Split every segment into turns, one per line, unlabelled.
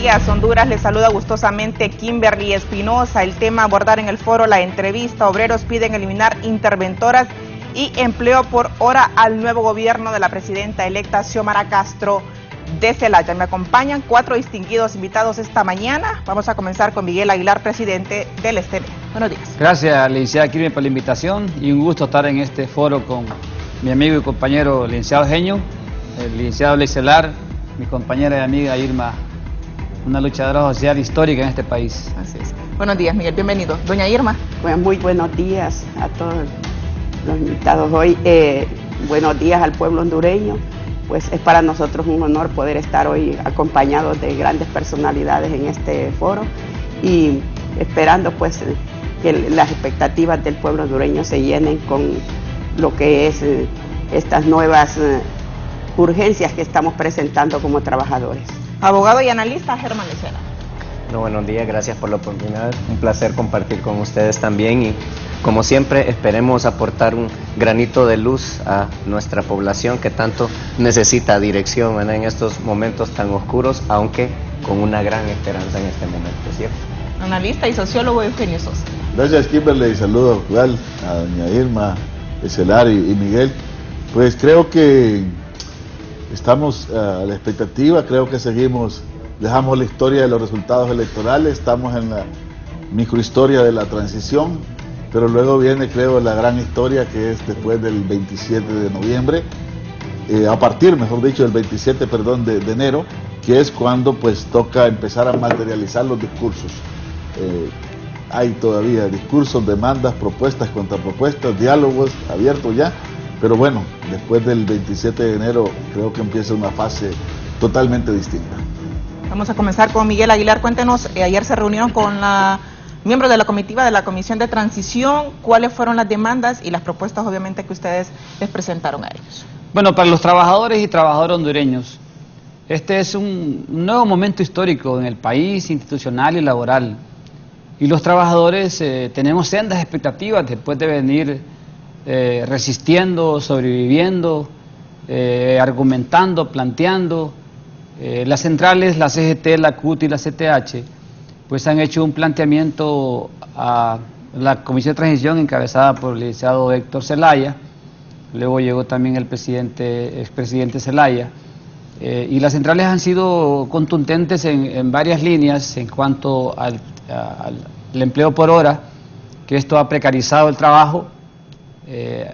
días, Honduras. Les saluda gustosamente Kimberly Espinosa. El tema a abordar en el foro, la entrevista. Obreros piden eliminar interventoras y empleo por hora al nuevo gobierno de la presidenta electa Xiomara Castro de Celaya. Me acompañan 4 distinguidos invitados esta mañana. Vamos a comenzar con Miguel Aguilar, presidente del STB. Buenos días.
Gracias, licenciada Kirby, por la invitación y un gusto estar en este foro con mi amigo y compañero licenciado Genio, el licenciado Leicelar, mi compañera y amiga Irma, una luchadora social histórica en este país.
Así es. Buenos días, Miguel, bienvenido. Doña Irma.
Bueno, muy buenos días a todos los invitados hoy. Buenos días al pueblo hondureño. Pues es para nosotros un honor poder estar hoy acompañados de grandes personalidades en este foro y esperando pues que las expectativas del pueblo hondureño se llenen con lo que es estas nuevas urgencias que estamos presentando como trabajadores.
Abogado y analista Germán Lecena.
No, buenos días, gracias por la oportunidad, un placer compartir con ustedes también y como siempre esperemos aportar un granito de luz a nuestra población que tanto necesita dirección, ¿verdad?, en estos momentos tan oscuros, aunque con una gran esperanza en este momento, ¿cierto?
Analista y sociólogo Eugenio Sosa.
Gracias, Kimberly, saludo igual a doña Irma, Ecelar y Miguel. Pues creo que estamos a la expectativa, creo que dejamos la historia de los resultados electorales, estamos en la microhistoria de la transición, pero luego viene, creo, la gran historia que es después del 27 de noviembre, a partir, mejor dicho, del 27, de enero, que es cuando pues toca empezar a materializar los discursos. Hay todavía discursos, demandas, propuestas, contrapropuestas, diálogos abiertos ya, pero bueno, después del 27 de enero creo que empieza una fase totalmente distinta.
Vamos a comenzar con Miguel Aguilar. Cuéntenos, ayer se reunieron con miembros de la comitiva de la Comisión de Transición. ¿Cuáles fueron las demandas y las propuestas, obviamente, que ustedes les presentaron a ellos?
Bueno, para los trabajadores y trabajadoras hondureños, este es un nuevo momento histórico en el país, institucional y laboral. Y los trabajadores tenemos sendas expectativas después de venir resistiendo, sobreviviendo, argumentando, planteando. Las centrales, la CGT, la CUT y la CTH, pues han hecho un planteamiento a la Comisión de Transición encabezada por el licenciado Héctor Zelaya, luego llegó también el expresidente Zelaya, y las centrales han sido contundentes en varias líneas en cuanto al empleo por hora, que esto ha precarizado el trabajo,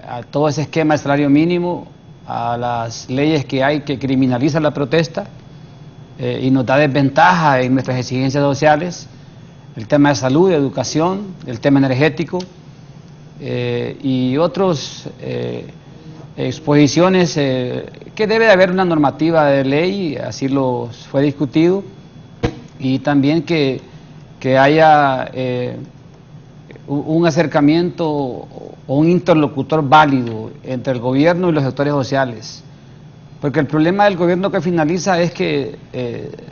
a todo ese esquema de salario mínimo, a las leyes que hay que criminalizan la protesta, y nos da desventaja en nuestras exigencias sociales, el tema de salud, de educación, el tema energético y otras exposiciones que debe de haber una normativa de ley, así lo fue discutido, y también que haya un acercamiento o un interlocutor válido entre el gobierno y los sectores sociales. Porque el problema del gobierno que finaliza es que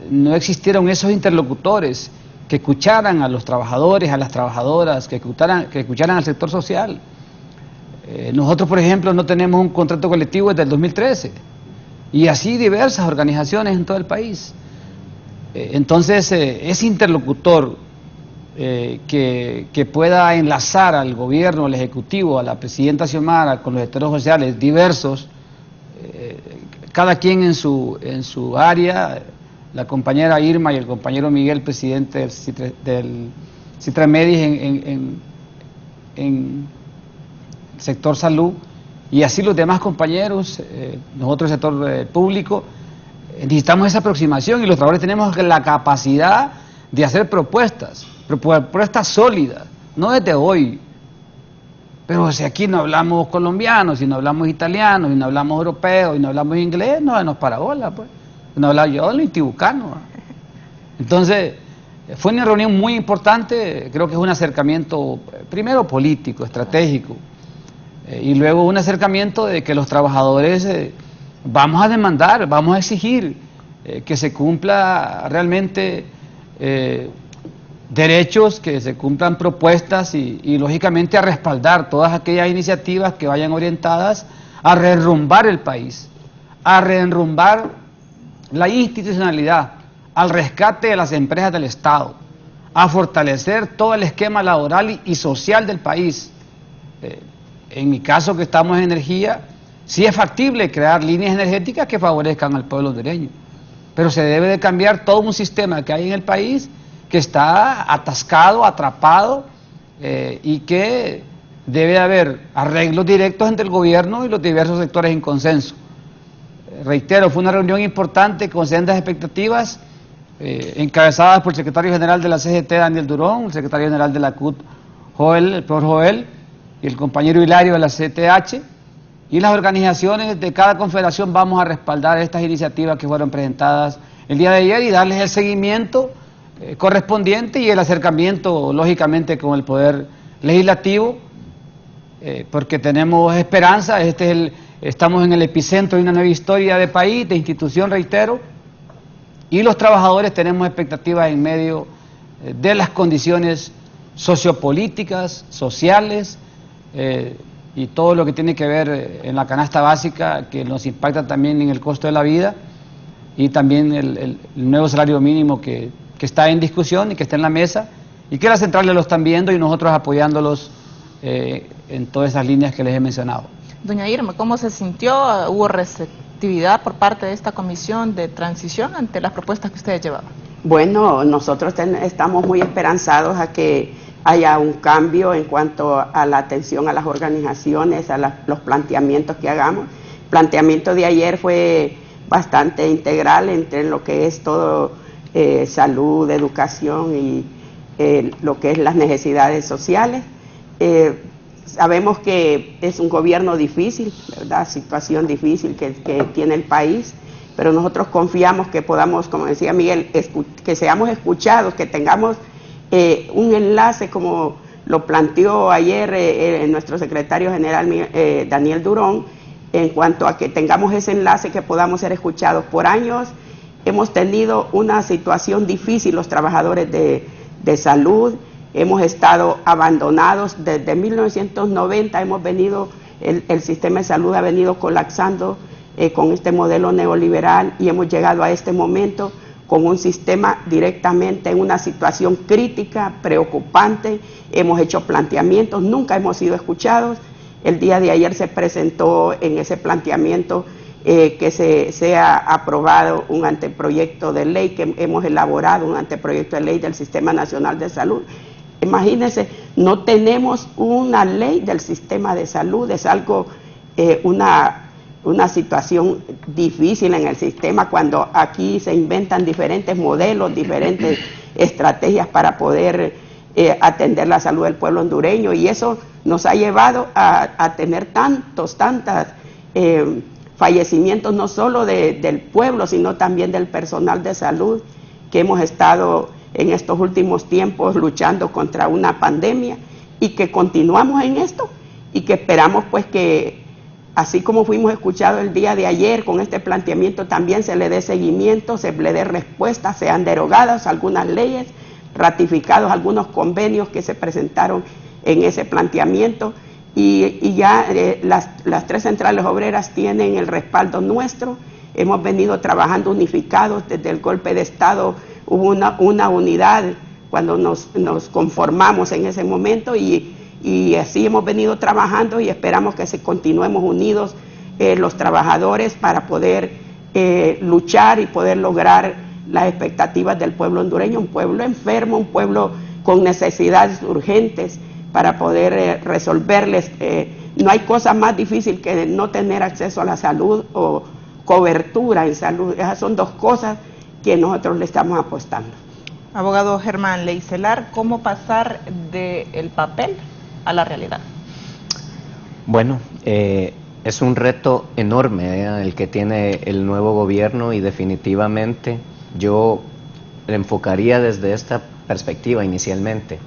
no existieron esos interlocutores que escucharan a los trabajadores, a las trabajadoras, que escucharan al sector social. Nosotros, por ejemplo, no tenemos un contrato colectivo desde el 2013 y así diversas organizaciones en todo el país. Entonces, ese interlocutor que pueda enlazar al gobierno, al ejecutivo, a la presidenta Xiomara con los sectores sociales diversos, cada quien en su área, la compañera Irma y el compañero Miguel, presidente del Citramedis en sector salud, y así los demás compañeros, nosotros el sector público, necesitamos esa aproximación y los trabajadores tenemos la capacidad de hacer propuestas sólidas, no desde hoy. Pero si aquí no hablamos colombiano, si no hablamos italiano, si no hablamos europeo, si no hablamos inglés, no nos parabola, pues. No hablaba yo ni tibucano. Entonces, fue una reunión muy importante, creo que es un acercamiento, primero político, estratégico, y luego un acercamiento de que los trabajadores vamos a demandar, vamos a exigir que se cumpla realmente derechos, que se cumplan propuestas y lógicamente a respaldar todas aquellas iniciativas que vayan orientadas a reenrumbar el país, a reenrumbar la institucionalidad, al rescate de las empresas del Estado, a fortalecer todo el esquema laboral y social del país. En mi caso, que estamos en energía, sí es factible crear líneas energéticas que favorezcan al pueblo hondureño, pero se debe de cambiar todo un sistema que hay en el país que está atascado, atrapado, y que debe haber arreglos directos entre el gobierno y los diversos sectores en consenso. Reitero, fue una reunión importante con sendas expectativas, encabezadas por el secretario general de la CGT, Daniel Durón, el secretario general de la CUT, el profesor Joel, y el compañero Hilario de la CTH, y las organizaciones de cada confederación vamos a respaldar estas iniciativas que fueron presentadas el día de ayer y darles el seguimiento correspondiente y el acercamiento, lógicamente, con el Poder Legislativo, porque tenemos esperanza. Estamos en el epicentro de una nueva historia de país, de institución, reitero, y los trabajadores tenemos expectativas en medio de las condiciones sociopolíticas, sociales, y todo lo que tiene que ver en la canasta básica, que nos impacta también en el costo de la vida, y también el nuevo salario mínimo que está en discusión y que está en la mesa, y que las centrales lo están viendo y nosotros apoyándolos en todas esas líneas que les he mencionado.
Doña Irma, ¿cómo se sintió? ¿Hubo receptividad por parte de esta comisión de transición ante las propuestas que ustedes llevaban?
Bueno, nosotros estamos muy esperanzados a que haya un cambio en cuanto a la atención a las organizaciones, a los planteamientos que hagamos. El planteamiento de ayer fue bastante integral entre lo que es todo salud, educación y lo que es las necesidades sociales. Sabemos que es un gobierno difícil, ¿verdad? Situación difícil que tiene el país, pero nosotros confiamos que podamos, como decía Miguel, que seamos escuchados, que tengamos un enlace como lo planteó ayer nuestro secretario general Daniel Durón, en cuanto a que tengamos ese enlace, que podamos ser escuchados. Por años hemos tenido una situación difícil los trabajadores de salud, hemos estado abandonados desde 1990, el sistema de salud ha venido colapsando con este modelo neoliberal y hemos llegado a este momento con un sistema directamente en una situación crítica, preocupante. Hemos hecho planteamientos, nunca hemos sido escuchados. El día de ayer se presentó en ese planteamiento que sea aprobado un anteproyecto de ley, que hemos elaborado un anteproyecto de ley del Sistema Nacional de Salud. Imagínense, no tenemos una ley del sistema de salud, es algo, una situación difícil en el sistema, cuando aquí se inventan diferentes modelos, diferentes estrategias para poder atender la salud del pueblo hondureño, y eso nos ha llevado a tener tantos fallecimientos, no solo del pueblo, sino también del personal de salud, que hemos estado en estos últimos tiempos luchando contra una pandemia, y que continuamos en esto, y que esperamos pues que así como fuimos escuchados el día de ayer con este planteamiento, también se le dé seguimiento, se le dé respuesta, sean derogadas algunas leyes, ratificados algunos convenios que se presentaron en ese planteamiento, y ya las tres centrales obreras tienen el respaldo nuestro. Hemos venido trabajando unificados desde el golpe de Estado. Hubo una unidad cuando nos conformamos en ese momento, y así hemos venido trabajando, y esperamos que continuemos unidos los trabajadores para poder luchar y poder lograr las expectativas del pueblo hondureño, un pueblo enfermo, un pueblo con necesidades urgentes para poder resolverles. No hay cosa más difícil que no tener acceso a la salud o cobertura en salud. Esas son dos cosas que nosotros le estamos apostando.
Abogado Germán Leicelar, ¿cómo pasar del papel a la realidad?
Bueno, es un reto enorme el que tiene el nuevo gobierno, y definitivamente yo le enfocaría desde esta perspectiva inicialmente.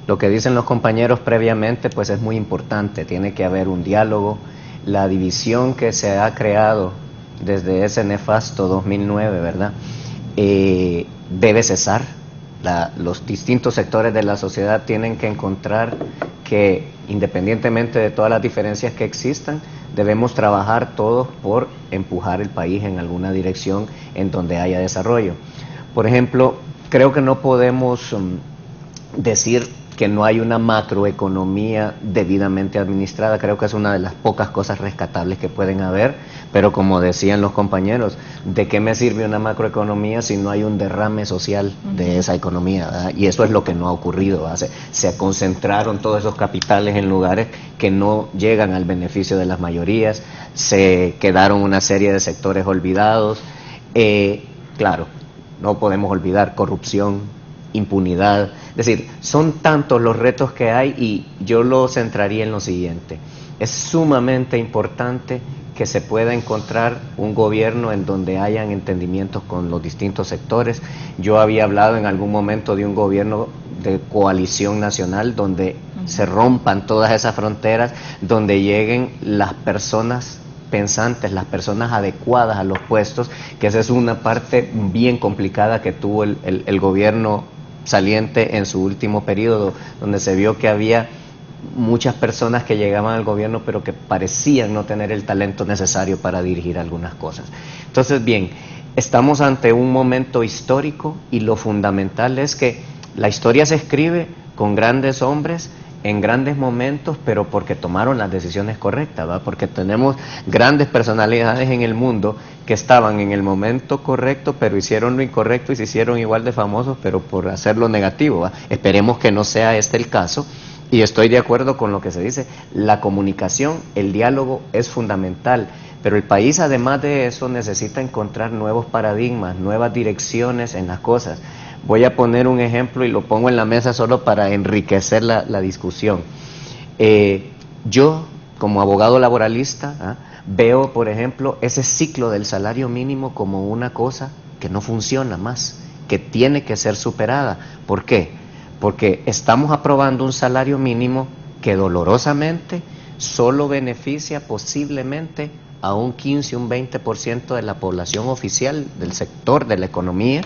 Lo que dicen los compañeros previamente pues es muy importante, tiene que haber un diálogo. La división que se ha creado desde ese nefasto 2009, ¿verdad? Debe cesar. Los distintos sectores de la sociedad tienen que encontrar que, independientemente de todas las diferencias que existan, debemos trabajar todos por empujar el país en alguna dirección en donde haya desarrollo. Por ejemplo, creo que no podemos decir que no hay una macroeconomía debidamente administrada. Creo que es una de las pocas cosas rescatables que pueden haber, pero como decían los compañeros, ¿de qué me sirve una macroeconomía si no hay un derrame social de esa economía, ¿verdad? Y eso es lo que no ha ocurrido, ¿verdad? Se concentraron todos esos capitales en lugares que no llegan al beneficio de las mayorías, se quedaron una serie de sectores olvidados. Claro, no podemos olvidar corrupción, impunidad, es decir, son tantos los retos que hay, y yo lo centraría en lo siguiente: es sumamente importante que se pueda encontrar un gobierno en donde hayan entendimientos con los distintos sectores. Yo había hablado en algún momento de un gobierno de coalición nacional donde se rompan todas esas fronteras, donde lleguen las personas pensantes, las personas adecuadas a los puestos, que esa es una parte bien complicada que tuvo el gobierno saliente en su último periodo, donde se vio que había muchas personas que llegaban al gobierno pero que parecían no tener el talento necesario para dirigir algunas cosas. Entonces, bien, estamos ante un momento histórico, y lo fundamental es que la historia se escribe con grandes hombres en grandes momentos, pero porque tomaron las decisiones correctas, ¿verdad? Porque tenemos grandes personalidades en el mundo que estaban en el momento correcto, pero hicieron lo incorrecto y se hicieron igual de famosos, pero por hacer lo negativo, ¿verdad? Esperemos que no sea este el caso, y estoy de acuerdo con lo que se dice: la comunicación, el diálogo es fundamental, pero el país, además de eso, necesita encontrar nuevos paradigmas, nuevas direcciones en las cosas. Voy a poner un ejemplo y lo pongo en la mesa solo para enriquecer la discusión. Yo, como abogado laboralista, veo, por ejemplo, ese ciclo del salario mínimo como una cosa que no funciona más, que tiene que ser superada. ¿Por qué? Porque estamos aprobando un salario mínimo que dolorosamente solo beneficia posiblemente a un 15, un 20% de la población oficial del sector de la economía,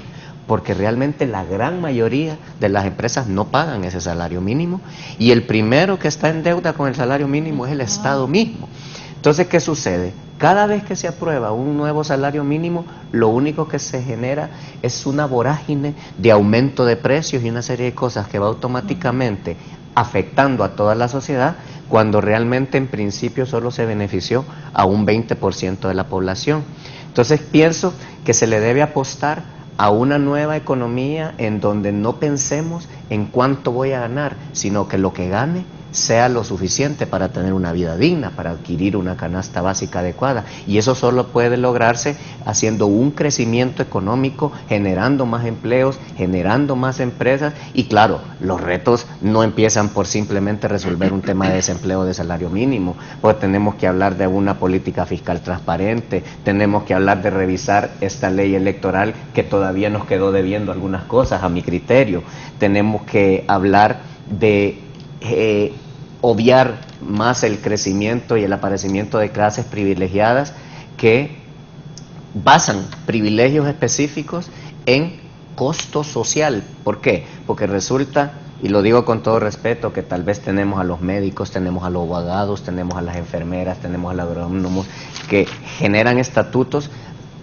porque realmente la gran mayoría de las empresas no pagan ese salario mínimo, y el primero que está en deuda con el salario mínimo es el Estado mismo. Entonces, ¿qué sucede? Cada vez que se aprueba un nuevo salario mínimo, lo único que se genera es una vorágine de aumento de precios y una serie de cosas que va automáticamente afectando a toda la sociedad, cuando realmente en principio solo se benefició a un 20% de la población. Entonces, pienso que se le debe apostar a una nueva economía en donde no pensemos en cuánto voy a ganar, sino que lo que gane sea lo suficiente para tener una vida digna, para adquirir una canasta básica adecuada, y eso solo puede lograrse haciendo un crecimiento económico, generando más empleos, generando más empresas. Y claro, los retos no empiezan por simplemente resolver un tema de desempleo de salario mínimo, pues tenemos que hablar de una política fiscal transparente, tenemos que hablar de revisar esta ley electoral que todavía nos quedó debiendo algunas cosas a mi criterio, tenemos que hablar de obviar más el crecimiento y el aparecimiento de clases privilegiadas que basan privilegios específicos en costo social. ¿Por qué? Porque resulta, y lo digo con todo respeto, que tal vez tenemos a los médicos, tenemos a los abogados, tenemos a las enfermeras, tenemos a los agrónomos que generan estatutos,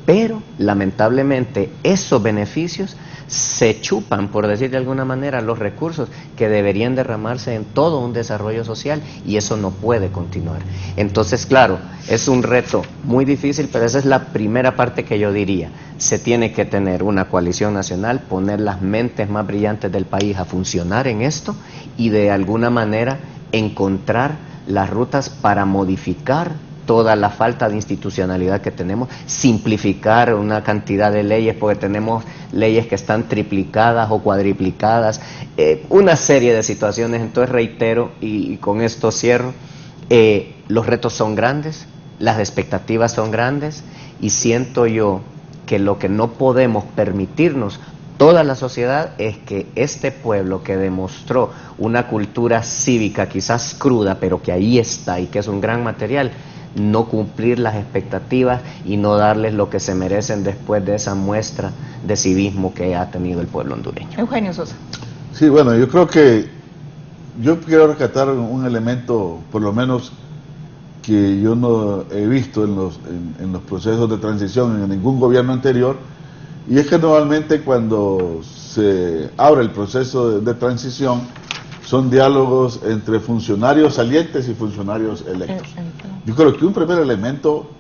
pero lamentablemente esos beneficios se chupan, por decir de alguna manera, los recursos que deberían derramarse en todo un desarrollo social, y eso no puede continuar. Entonces, claro, es un reto muy difícil, pero esa es la primera parte que yo diría. Se tiene que tener una coalición nacional, poner las mentes más brillantes del país a funcionar en esto, y de alguna manera encontrar las rutas para modificar toda la falta de institucionalidad que tenemos, simplificar una cantidad de leyes, porque tenemos leyes que están triplicadas o cuadriplicadas, una serie de situaciones. Entonces reitero, y con esto cierro, los retos son grandes, las expectativas son grandes, y siento yo que lo que no podemos permitirnos toda la sociedad es que este pueblo, que demostró una cultura cívica quizás cruda, pero que ahí está y que es un gran material, no cumplir las expectativas y no darles lo que se merecen después de esa muestra de civismo que ha tenido el pueblo hondureño.
Eugenio Sosa.
Sí, bueno, yo creo que yo quiero rescatar un elemento, por lo menos, que yo no he visto en los procesos de transición en ningún gobierno anterior, y es que normalmente cuando se abre el proceso de transición, son diálogos entre funcionarios salientes y funcionarios electos. Yo creo que un primer elemento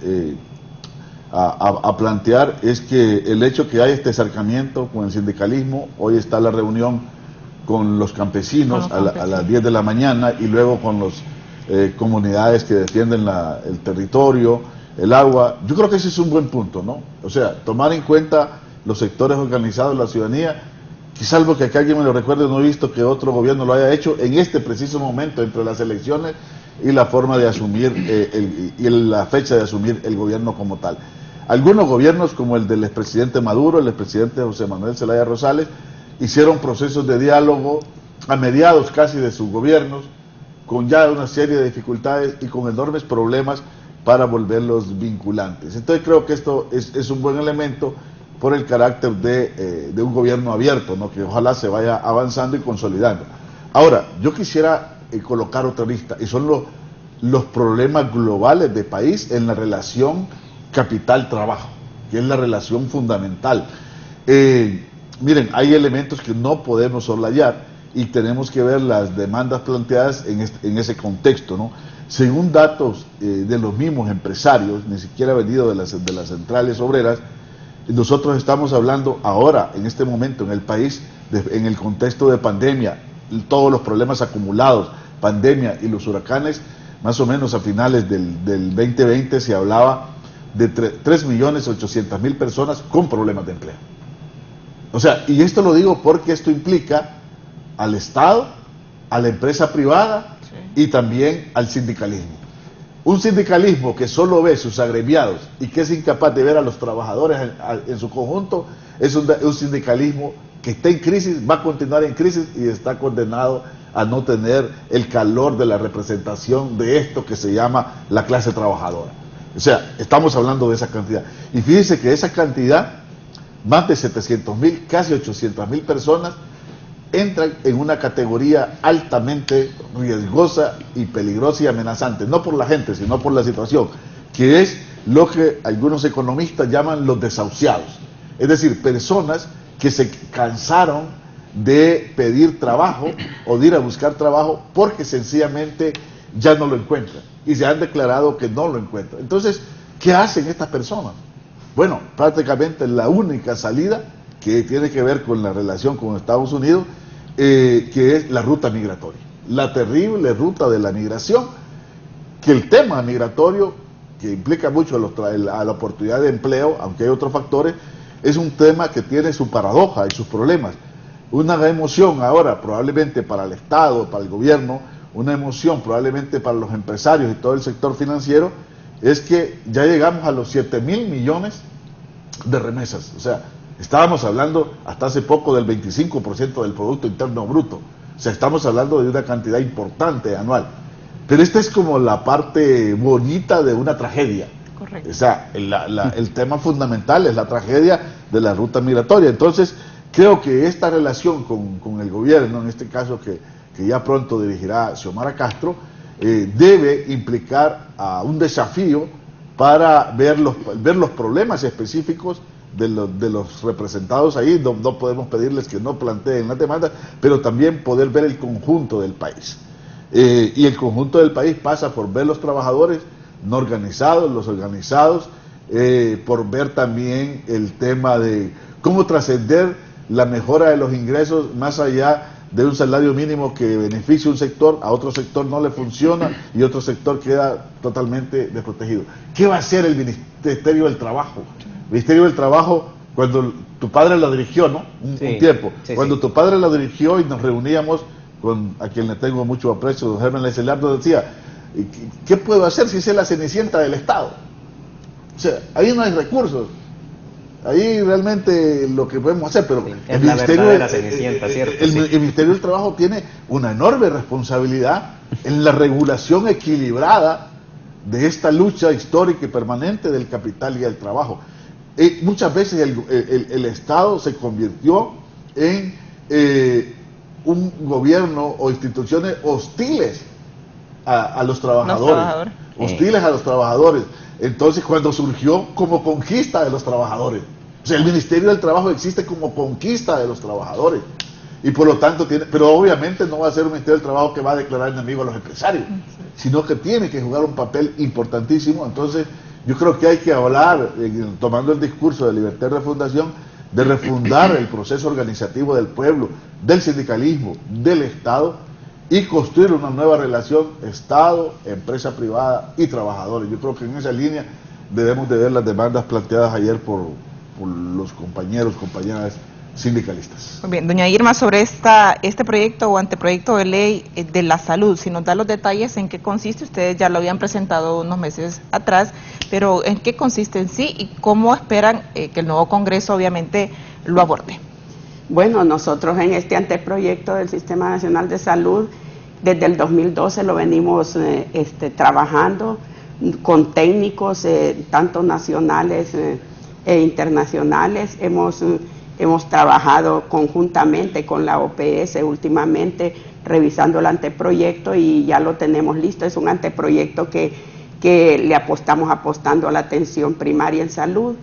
a plantear es que el hecho que hay este acercamiento con el sindicalismo, hoy está la reunión con los campesinos a las 10 de la mañana y luego con las comunidades que defienden el territorio, el agua. Yo creo que ese es un buen punto, ¿no? O sea, tomar en cuenta los sectores organizados de la ciudadanía, y salvo que acá alguien me lo recuerde, no he visto que otro gobierno lo haya hecho en este preciso momento entre las elecciones y la forma de asumir y la fecha de asumir el gobierno como tal. Algunos gobiernos, como el del expresidente Maduro, el expresidente José Manuel Zelaya Rosales, hicieron procesos de diálogo a mediados casi de sus gobiernos, con ya una serie de dificultades y con enormes problemas para volverlos vinculantes. Entonces creo que esto es un buen elemento por el carácter de un gobierno abierto, ¿no? Que ojalá se vaya avanzando y consolidando. Ahora, yo quisiera colocar otra lista, y son los problemas globales de país en la relación capital-trabajo, que es la relación fundamental. Miren, hay elementos que no podemos soslayar y tenemos que ver las demandas planteadas en ese contexto, ¿no? Según datos de los mismos empresarios, ni siquiera venido de las centrales obreras, nosotros estamos hablando ahora, en este momento, en el país, en el contexto de pandemia, todos los problemas acumulados, pandemia y los huracanes, más o menos a finales del 2020 se hablaba de 3.800.000 personas con problemas de empleo. O sea, y esto lo digo porque esto implica al Estado, a la empresa privada y también al sindicalismo. Un sindicalismo que solo ve sus agremiados y que es incapaz de ver a los trabajadores en su conjunto, es un sindicalismo que está en crisis, va a continuar en crisis y está condenado a no tener el calor de la representación de esto que se llama la clase trabajadora. O sea, estamos hablando de esa cantidad. Y fíjense que esa cantidad, más de 700.000, casi 800.000 personas, entran en una categoría altamente riesgosa y peligrosa y amenazante, no por la gente, sino por la situación, que es lo que algunos economistas llaman los desahuciados, es decir, personas que se cansaron de pedir trabajo o de ir a buscar trabajo porque sencillamente ya no lo encuentran y se han declarado que no lo encuentran. Entonces, ¿qué hacen estas personas? Bueno, prácticamente la única salida que tiene que ver con la relación con Estados Unidos, que es la ruta migratoria, la terrible ruta de la migración, que el tema migratorio, que implica mucho a la oportunidad de empleo, aunque hay otros factores, es un tema que tiene su paradoja y sus problemas. Una emoción ahora probablemente para el Estado, para el gobierno, una emoción probablemente para los empresarios y todo el sector financiero, es que ya llegamos a los 7.000 millones de remesas. O sea, estábamos hablando hasta hace poco del 25% del Producto Interno Bruto. O sea, estamos hablando de una cantidad importante anual. Pero esta es como la parte bonita de una tragedia. Correcto. O sea, el tema fundamental es la tragedia de la ruta migratoria. Entonces, creo que esta relación con el gobierno, en este caso que ya pronto dirigirá Xiomara Castro, debe implicar a un desafío para ver los problemas específicos de los representados ahí. No podemos pedirles que no planteen las demandas, pero también poder ver el conjunto del país. Y el conjunto del país pasa por ver los trabajadores no organizados, los organizados, por ver también el tema de cómo trascender la mejora de los ingresos más allá de un salario mínimo que beneficia a un sector, a otro sector no le funciona y otro sector queda totalmente desprotegido. ¿Qué va a hacer el Ministerio del Trabajo? El Ministerio del Trabajo, cuando tu padre lo dirigió, ¿no? Un tiempo. Sí, cuando tu padre lo dirigió y nos reuníamos con a quien le tengo mucho aprecio, don Germán Lecelardo, decía, ¿qué puedo hacer si es la cenicienta del Estado? O sea, ahí no hay recursos. Ahí realmente lo que podemos hacer, pero sí, el Ministerio el Ministerio del Trabajo tiene una enorme responsabilidad en la regulación equilibrada de esta lucha histórica y permanente del capital y del trabajo. Muchas veces el Estado se convirtió en un gobierno o instituciones hostiles a los trabajadores, hostiles a los trabajadores. Entonces, cuando surgió como conquista de los trabajadores, O sea, el Ministerio del Trabajo existe como conquista de los trabajadores. Y por lo tanto pero obviamente no va a ser un Ministerio del Trabajo que va a declarar enemigo a los empresarios, sino que tiene que jugar un papel importantísimo. Entonces, yo creo que hay que hablar, tomando el discurso de libertad y refundación, de refundar el proceso organizativo del pueblo, del sindicalismo, del Estado, y construir una nueva relación Estado, empresa privada y trabajadores. Yo creo que en esa línea debemos de ver las demandas planteadas ayer por los compañeras sindicalistas.
Muy bien, doña Irma, sobre este proyecto o anteproyecto de ley de la salud, si nos da los detalles en qué consiste. Ustedes ya lo habían presentado unos meses atrás, pero ¿en qué consiste en sí y cómo esperan que el nuevo Congreso obviamente lo aborde?
Bueno, nosotros en este anteproyecto del Sistema Nacional de Salud, desde el 2012 lo venimos trabajando con técnicos, tanto nacionales e internacionales. Hemos trabajado conjuntamente con la OPS últimamente revisando el anteproyecto y ya lo tenemos listo. Es un anteproyecto que le estamos apostando a la atención primaria en salud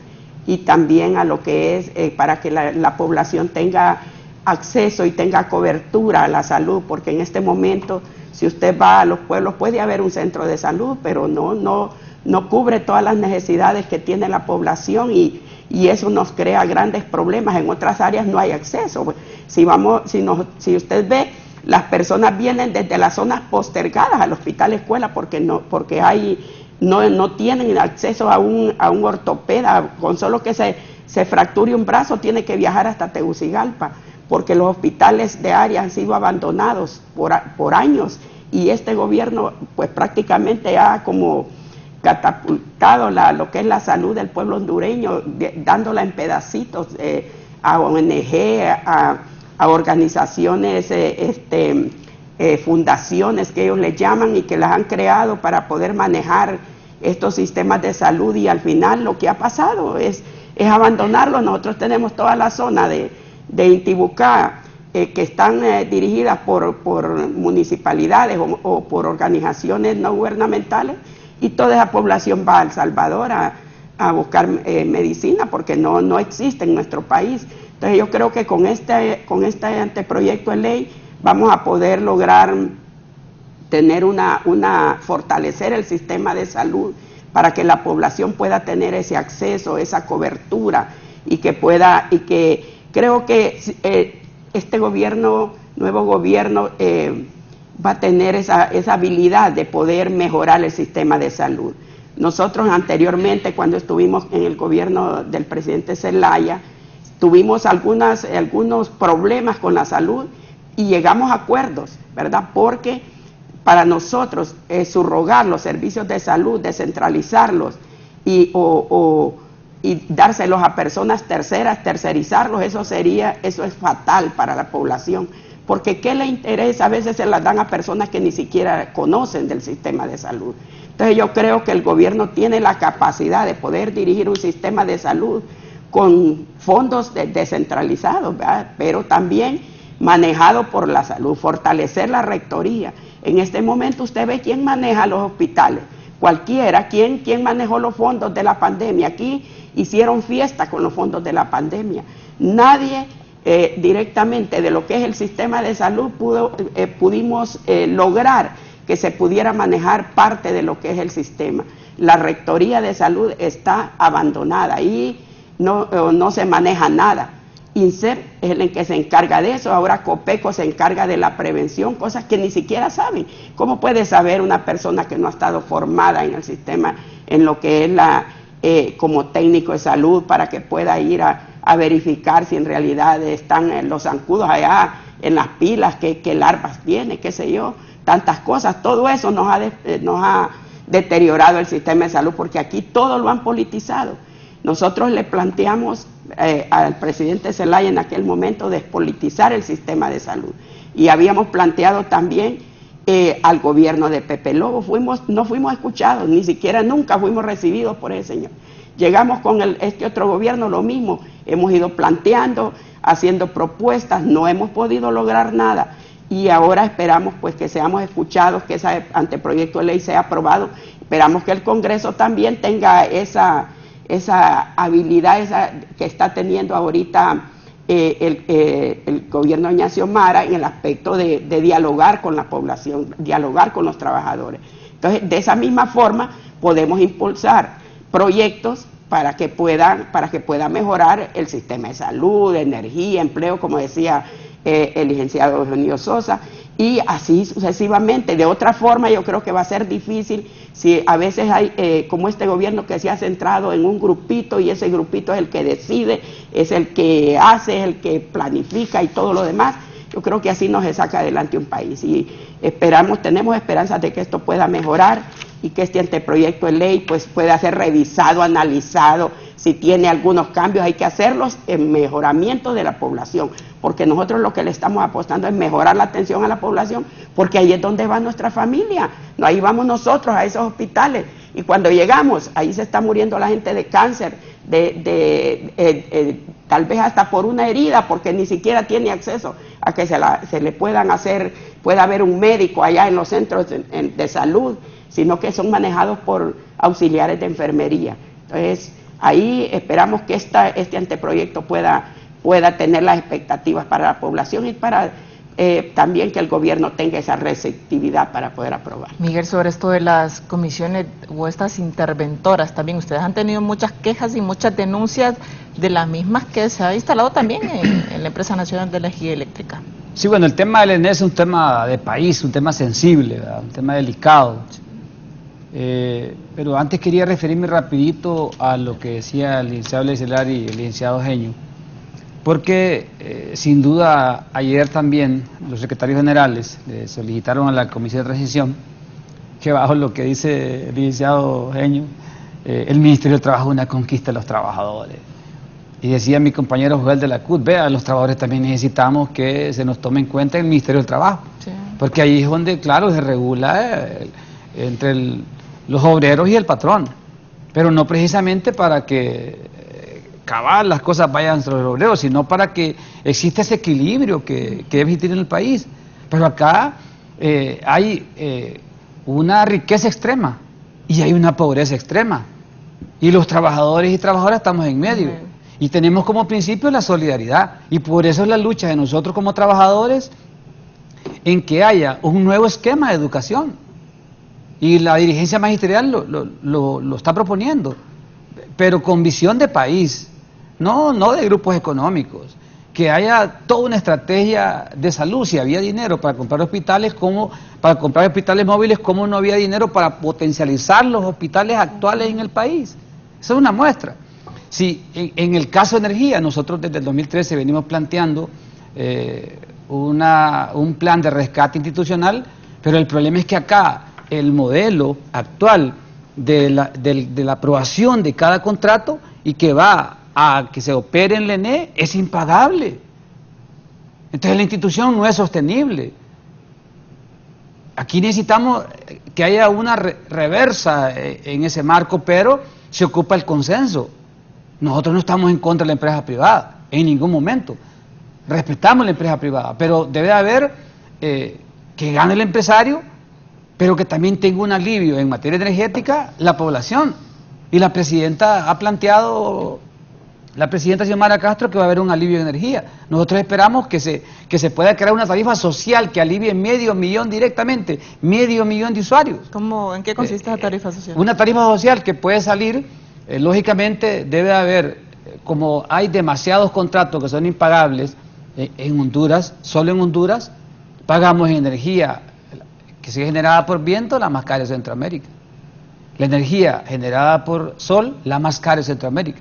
y también a lo que es para que la población tenga acceso y tenga cobertura a la salud, porque en este momento, si usted va a los pueblos, puede haber un centro de salud, pero no cubre todas las necesidades que tiene la población y eso nos crea grandes problemas. En otras áreas no hay acceso. Si usted ve, las personas vienen desde las zonas postergadas al hospital escuela porque no tienen acceso a un ortopeda. Con solo que se fracture un brazo tiene que viajar hasta Tegucigalpa, porque los hospitales de área han sido abandonados por años y este gobierno pues prácticamente ha como catapultado lo que es la salud del pueblo hondureño, dándola en pedacitos a ONG, a organizaciones, fundaciones que ellos le llaman y que las han creado para poder manejar estos sistemas de salud, y al final lo que ha pasado es abandonarlo. Nosotros tenemos toda la zona de Intibucá que están dirigidas por municipalidades o por organizaciones no gubernamentales, y toda esa población va a El Salvador a buscar medicina porque no existe en nuestro país. Entonces yo creo que con este anteproyecto de ley vamos a poder lograr tener fortalecer el sistema de salud para que la población pueda tener ese acceso, esa cobertura, y que creo que este nuevo gobierno va a tener esa habilidad de poder mejorar el sistema de salud. Nosotros anteriormente, cuando estuvimos en el gobierno del presidente Zelaya, tuvimos algunos problemas con la salud y llegamos a acuerdos, ¿verdad? Porque para nosotros subrogar los servicios de salud, descentralizarlos y dárselos a personas terceras, tercerizarlos, eso es fatal para la población. Porque ¿qué le interesa? A veces se las dan a personas que ni siquiera conocen del sistema de salud. Entonces yo creo que el gobierno tiene la capacidad de poder dirigir un sistema de salud con fondos descentralizados, ¿verdad? Pero también manejado por la salud, fortalecer la rectoría. En este momento usted ve quién maneja los hospitales, cualquiera, quién manejó los fondos de la pandemia. Aquí hicieron fiesta con los fondos de la pandemia. Nadie directamente de lo que es el sistema de salud pudimos lograr que se pudiera manejar parte de lo que es el sistema. La rectoría de salud está abandonada y no se maneja nada. INSER es el que se encarga de eso, ahora COPECO se encarga de la prevención, cosas que ni siquiera saben. ¿Cómo puede saber una persona que no ha estado formada en el sistema, en lo que es como técnico de salud, para que pueda ir a verificar si en realidad están los zancudos allá en las pilas, qué larvas tiene, qué sé yo, tantas cosas? Todo eso nos ha deteriorado el sistema de salud, porque aquí todo lo han politizado. Nosotros le planteamos al presidente Zelaya en aquel momento despolitizar el sistema de salud, y habíamos planteado también al gobierno de Pepe Lobo. No fuimos escuchados, ni siquiera nunca fuimos recibidos por ese señor. Llegamos con este otro gobierno, lo mismo, hemos ido planteando, haciendo propuestas, no hemos podido lograr nada, y ahora esperamos pues que seamos escuchados, que ese anteproyecto de ley sea aprobado. Esperamos que el Congreso también tenga esa esa habilidad que está teniendo ahorita el gobierno de doña Xiomara en el aspecto de dialogar con la población, dialogar con los trabajadores. Entonces, de esa misma forma podemos impulsar proyectos para que pueda mejorar el sistema de salud, de energía, empleo, como decía el licenciado Eugenio Sosa, y así sucesivamente. De otra forma, yo creo que va a ser difícil si a veces hay, como este gobierno que se ha centrado en un grupito, y ese grupito es el que decide, es el que hace, es el que planifica y todo lo demás. Yo creo que así no se saca adelante un país, y tenemos esperanzas de que esto pueda mejorar y que este anteproyecto de ley pues pueda ser revisado, analizado. Si tiene algunos cambios hay que hacerlos en mejoramiento de la población, porque nosotros lo que le estamos apostando es mejorar la atención a la población, porque ahí es donde va nuestra familia, ahí vamos nosotros a esos hospitales, y cuando llegamos ahí se está muriendo la gente de cáncer, tal vez hasta por una herida, porque ni siquiera tiene acceso a que se le puedan hacer, pueda haber un médico allá en los centros de salud, sino que son manejados por auxiliares de enfermería. Entonces, ahí esperamos que este anteproyecto pueda tener las expectativas para la población y para también que el gobierno tenga esa receptividad para poder aprobar.
Miguel, sobre esto de las comisiones o estas interventoras, también ustedes han tenido muchas quejas y muchas denuncias de las mismas que se ha instalado también en la Empresa Nacional de Energía Eléctrica.
Sí, bueno, el tema del ENE es un tema de país, un tema sensible, ¿verdad? Un tema delicado. Pero antes quería referirme rapidito a lo que decía el licenciado Lecelar y el licenciado Eugenio, porque sin duda ayer también los secretarios generales le solicitaron a la Comisión de Transición que bajo lo que dice el licenciado Eugenio, el Ministerio del Trabajo es una conquista de los trabajadores. Y decía mi compañero Joel de la CUT, vea, los trabajadores también necesitamos que se nos tome en cuenta el Ministerio del Trabajo, sí, porque ahí es donde, claro, se regula entre los obreros y el patrón, pero no precisamente para que cabal las cosas vayan sobre los obreros, sino para que exista ese equilibrio que debe existir en el país. Pero acá hay una riqueza extrema y hay una pobreza extrema, y los trabajadores y trabajadoras estamos en medio. Y tenemos como principio la solidaridad, y por eso es la lucha de nosotros como trabajadores en que haya un nuevo esquema de educación. Y la dirigencia magisterial lo está proponiendo, pero con visión de país, no de grupos económicos. Que haya toda una estrategia de salud. Si había dinero para comprar hospitales, para comprar hospitales móviles, ¿cómo no había dinero para potencializar los hospitales actuales en el país? Esa es una muestra. Sí, en el caso de energía, nosotros desde el 2013 venimos planteando un plan de rescate institucional, pero el problema es que acá el modelo actual de la aprobación de cada contrato y que va a que se opere en el ENE es impagable. Entonces la institución no es sostenible. Aquí necesitamos que haya una reversa en ese marco, pero se ocupa el consenso. Nosotros no estamos en contra de la empresa privada, en ningún momento. Respetamos la empresa privada, pero debe haber que gane el empresario, pero que también tenga un alivio en materia energética la población. Y la presidenta ha planteado, la presidenta Xiomara Castro, que va a haber un alivio de energía. Nosotros esperamos que se pueda crear una tarifa social que alivie 500,000 directamente, 500,000 de usuarios.
¿En qué consiste la tarifa social?
Una tarifa social que puede salir, lógicamente debe haber, como hay demasiados contratos que son impagables, en Honduras, solo en Honduras, pagamos energía que sea generada por viento, la más cara de Centroamérica. La energía generada por sol, la más cara de Centroamérica.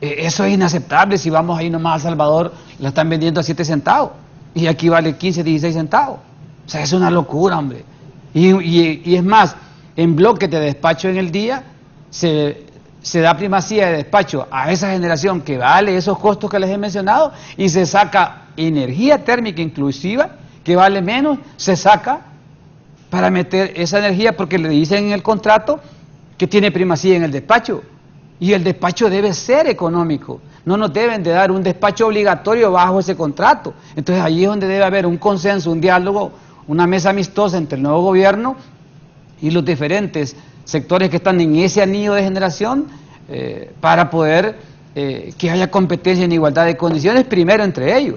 Eso es inaceptable. Si vamos ahí nomás a Salvador, la están vendiendo a 7 centavos y aquí vale 15, 16 centavos. O sea, es una locura, hombre. Y es más, en bloques de despacho en el día se da primacía de despacho a esa generación que vale esos costos que les he mencionado, y se saca energía térmica inclusiva que vale menos, se saca para meter esa energía porque le dicen en el contrato que tiene primacía en el despacho, y el despacho debe ser económico. No nos deben de dar un despacho obligatorio bajo ese contrato. Entonces ahí es donde debe haber un consenso, un diálogo, una mesa amistosa entre el nuevo gobierno y los diferentes sectores que están en ese anillo de generación, para poder que haya competencia en igualdad de condiciones, primero entre ellos.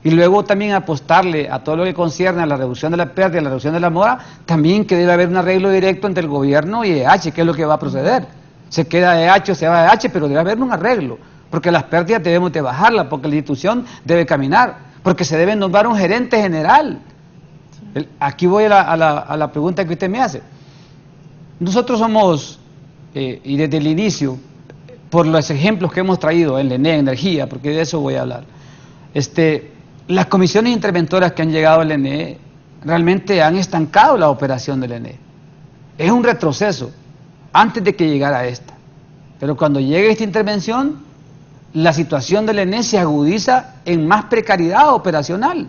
Y luego también apostarle a todo lo que concierne a la reducción de la pérdida, a la reducción de la mora, también que debe haber un arreglo directo entre el gobierno y EH, que es lo que va a proceder. Se queda EH o se va EH, pero debe haber un arreglo, porque las pérdidas debemos de bajarlas, porque la institución debe caminar, porque se debe nombrar un gerente general. Aquí voy a la pregunta que usted me hace. Nosotros somos, y desde el inicio, por los ejemplos que hemos traído en la ENE, energía, porque de eso voy a hablar, las comisiones interventoras que han llegado al ENE realmente han estancado la operación del ENE. Es un retroceso antes de que llegara esta. Pero cuando llegue esta intervención, la situación del ENE se agudiza en más precariedad operacional,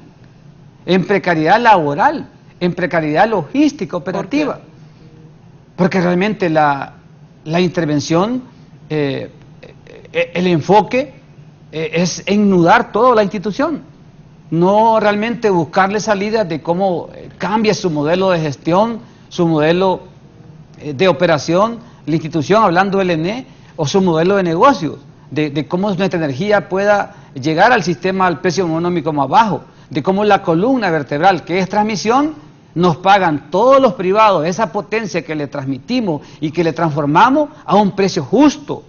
en precariedad laboral, en precariedad logística operativa. Porque realmente la intervención, el enfoque es ennudar toda la institución. No realmente buscarle salidas de cómo cambia su modelo de gestión, su modelo de operación, la institución, hablando del ENE, o su modelo de negocios, de cómo nuestra energía pueda llegar al sistema al precio económico más bajo, de cómo la columna vertebral, que es transmisión, nos pagan todos los privados esa potencia que le transmitimos y que le transformamos a un precio justo,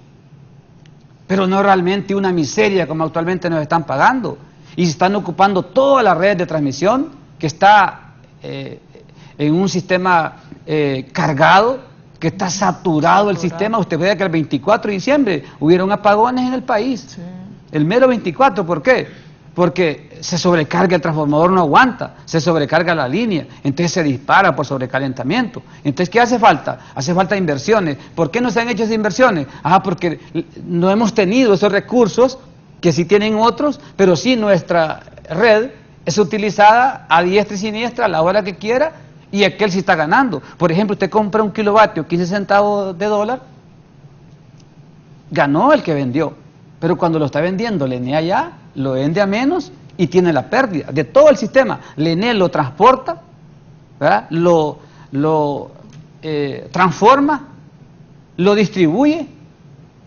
pero no realmente una miseria como actualmente nos están pagando. Y se están ocupando todas las redes de transmisión, que está en un sistema cargado, que está saturado el sistema. Usted ve que el 24 de diciembre hubieron apagones en el país. Sí. El mero 24, ¿por qué? Porque se sobrecarga el transformador, no aguanta, se sobrecarga la línea, entonces se dispara por sobrecalentamiento. Entonces, ¿qué hace falta? Hace falta inversiones. ¿Por qué no se han hecho esas inversiones? Porque no hemos tenido esos recursos que sí tienen otros, pero sí nuestra red es utilizada a diestra y siniestra a la hora que quiera, y aquel sí está ganando. Por ejemplo, usted compra un kilovatio, 15 centavos de dólar, ganó el que vendió, pero cuando lo está vendiendo la ENE allá, lo vende a menos y tiene la pérdida de todo el sistema. La ENE lo transporta, ¿verdad? Lo transforma, lo distribuye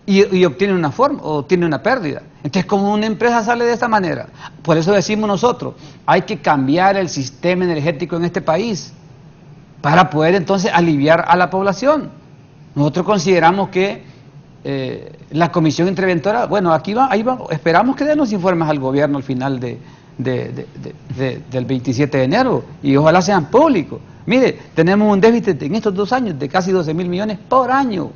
y obtiene una forma, o tiene una pérdida. Entonces, ¿cómo una empresa sale de esta manera? Por eso decimos nosotros, hay que cambiar el sistema energético en este país para poder entonces aliviar a la población. Nosotros consideramos que la comisión interventora, bueno, ahí va, esperamos que den los informes al gobierno al final del 27 de enero y ojalá sean públicos. Mire, tenemos un déficit en estos 2 años de casi 12.000 millones por año.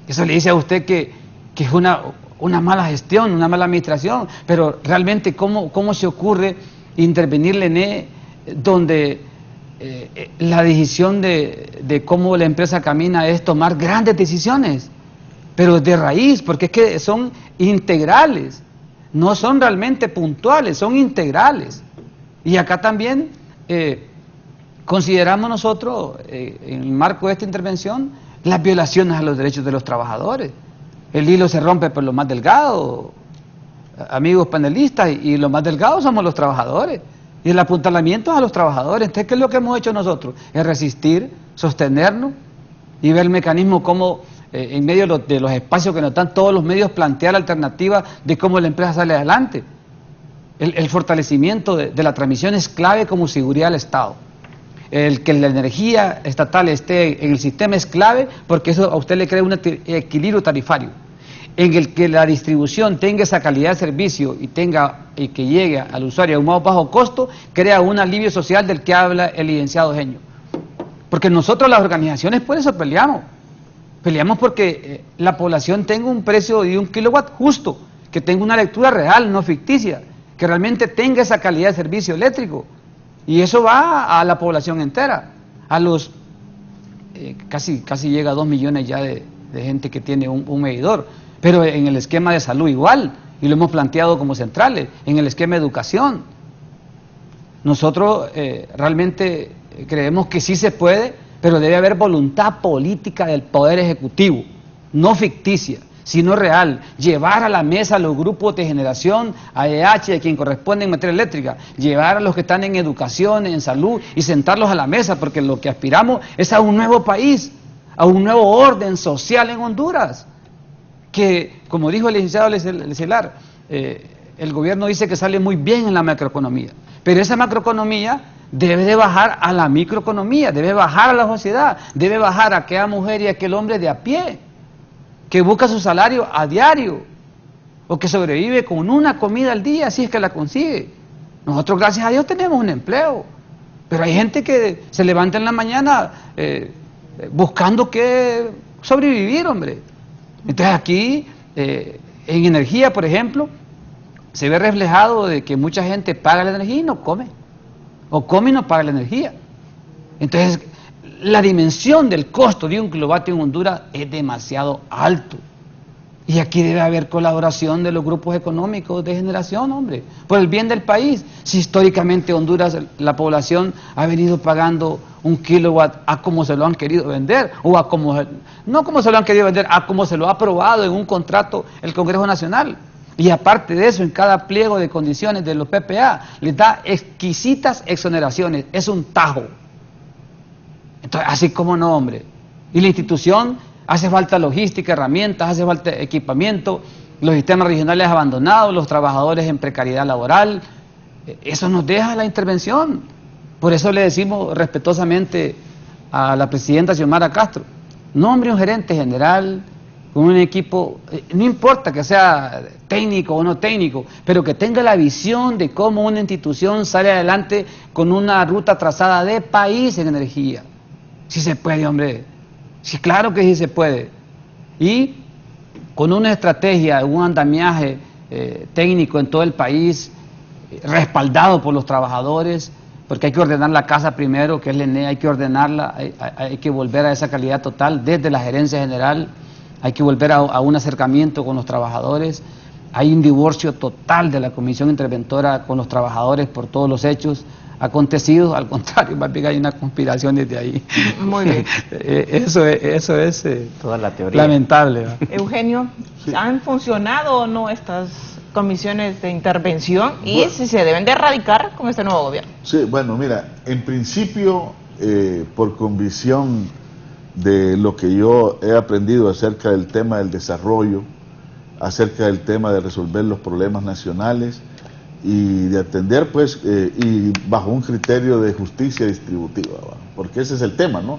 Eso le dice a usted que es una mala gestión, una mala administración, pero realmente ¿cómo se ocurre intervenir la ENE donde la decisión de cómo la empresa camina es tomar grandes decisiones, pero de raíz, porque es que son integrales, no son realmente puntuales, son integrales. Y acá también consideramos nosotros, en el marco de esta intervención, las violaciones a los derechos de los trabajadores. El hilo se rompe por lo más delgado, amigos panelistas, y lo más delgado somos los trabajadores, y el apuntalamiento es a los trabajadores. Entonces, ¿qué es lo que hemos hecho nosotros? Es resistir, sostenernos y ver el mecanismo cómo, en medio de los espacios que nos dan todos los medios, plantear alternativas de cómo la empresa sale adelante. El fortalecimiento de la transmisión es clave como seguridad del Estado. El que la energía estatal esté en el sistema es clave porque eso a usted le crea un equilibrio tarifario. En el que la distribución tenga esa calidad de servicio y que llegue al usuario a un más bajo costo, crea un alivio social del que habla el licenciado Genio. Porque nosotros, las organizaciones, por eso peleamos. Peleamos porque la población tenga un precio de 1 kilowatt justo, que tenga una lectura real, no ficticia, que realmente tenga esa calidad de servicio eléctrico. Y eso va a la población entera, a los casi llega a 2 millones ya de gente que tiene un medidor, pero en el esquema de salud igual, y lo hemos planteado como centrales, en el esquema de educación. Nosotros realmente creemos que sí se puede, pero debe haber voluntad política del Poder Ejecutivo, no ficticia, sino real, llevar a la mesa a los grupos de generación, a EH, a quien corresponde en materia eléctrica, llevar a los que están en educación, en salud, y sentarlos a la mesa, porque lo que aspiramos es a un nuevo país, a un nuevo orden social en Honduras. que, como dijo el licenciado Lecelar, el gobierno dice que sale muy bien en la macroeconomía, pero esa macroeconomía debe de bajar a la microeconomía, debe bajar a la sociedad, debe bajar a aquella mujer y a aquel hombre de a pie, que busca su salario a diario, o que sobrevive con una comida al día, si es que la consigue. Nosotros, gracias a Dios, tenemos un empleo, pero hay gente que se levanta en la mañana buscando que sobrevivir, hombre. Entonces aquí, en energía, por ejemplo, se ve reflejado de que mucha gente paga la energía y no come, o come y no paga la energía. Entonces, la dimensión del costo de un kilovatio en Honduras es demasiado alto. Y aquí debe haber colaboración de los grupos económicos de generación, hombre, por el bien del país. Si históricamente Honduras, la población ha venido pagando un kilowatt a como se lo han querido vender, o a como, no como se lo han querido vender, a como se lo ha aprobado en un contrato el Congreso Nacional. Y aparte de eso, en cada pliego de condiciones de los PPA, les da exquisitas exoneraciones, es un tajo. Entonces, así como no, hombre. Y la institución, hace falta logística, herramientas, hace falta equipamiento, los sistemas regionales abandonados, los trabajadores en precariedad laboral. Eso nos deja la intervención. Por eso le decimos respetuosamente a la presidenta Xiomara Castro, nombre un gerente general con un equipo, no importa que sea técnico o no técnico, pero que tenga la visión de cómo una institución sale adelante con una ruta trazada de país en energía. Si se puede, hombre. Sí, claro que sí se puede. Y con una estrategia, un andamiaje técnico en todo el país, respaldado por los trabajadores, porque hay que ordenar la casa primero, que es la ENE, hay que ordenarla, hay que volver a esa calidad total desde la gerencia general, hay que volver a un acercamiento con los trabajadores. Hay un divorcio total de la Comisión Interventora con los trabajadores por todos los hechos acontecidos, al contrario, más bien hay una conspiración desde ahí.
Muy bien.
Eso es
toda la teoría.
Lamentable, ¿verdad?
Eugenio,
Sí.
¿han funcionado o no estas comisiones de intervención y si se deben de erradicar con este nuevo gobierno?
Sí, bueno, mira, en principio, por convicción de lo que yo he aprendido acerca del tema del desarrollo, acerca del tema de resolver los problemas nacionales y de atender, pues, y bajo un criterio de justicia distributiva, ¿va? Porque ese es el tema, ¿no?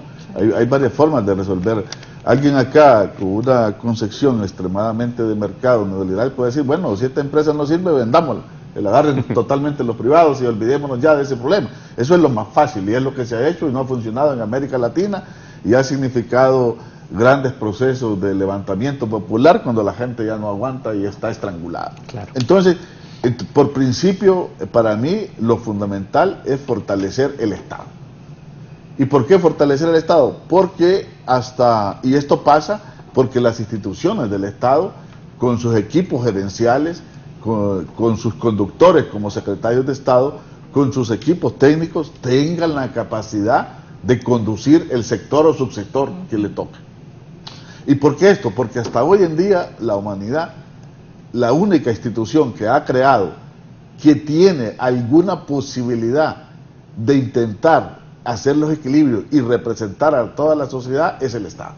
Hay varias formas de resolver. Alguien acá con una concepción extremadamente de mercado neoliberal puede decir, bueno, si esta empresa no sirve, vendámosla, que la agarren totalmente los privados y olvidémonos ya de ese problema. Eso es lo más fácil y es lo que se ha hecho y no ha funcionado en América Latina y ha significado grandes procesos de levantamiento popular cuando la gente ya no aguanta y está estrangulada.
Claro.
Entonces, por principio, para mí, lo fundamental es fortalecer el Estado. ¿Y por qué fortalecer el Estado? Porque y esto pasa porque las instituciones del Estado, con sus equipos gerenciales, con sus conductores como secretarios de Estado, con sus equipos técnicos, tengan la capacidad de conducir el sector o subsector que le toca. ¿Y por qué esto? Porque hasta hoy en día la humanidad, la única institución que ha creado, que tiene alguna posibilidad de intentar hacer los equilibrios y representar a toda la sociedad, es el Estado.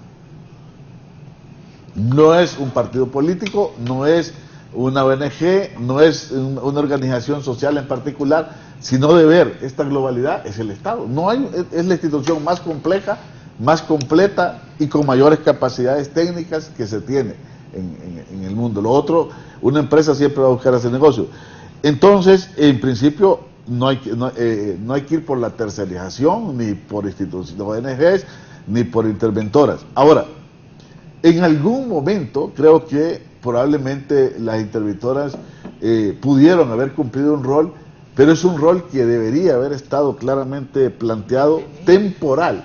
No es un partido político, no es una ONG, no es una organización social en particular, sino de ver esta globalidad, es el Estado. Es la institución más compleja, más completa y con mayores capacidades técnicas que se tiene en el mundo. Lo otro, una empresa siempre va a buscar hacer negocio. Entonces, en principio, no hay que ir por la tercerización, ni por instituciones, ONGs, ni por interventoras. Ahora, en algún momento, creo que probablemente las interventoras pudieron haber cumplido un rol, pero es un rol que debería haber estado claramente planteado temporal.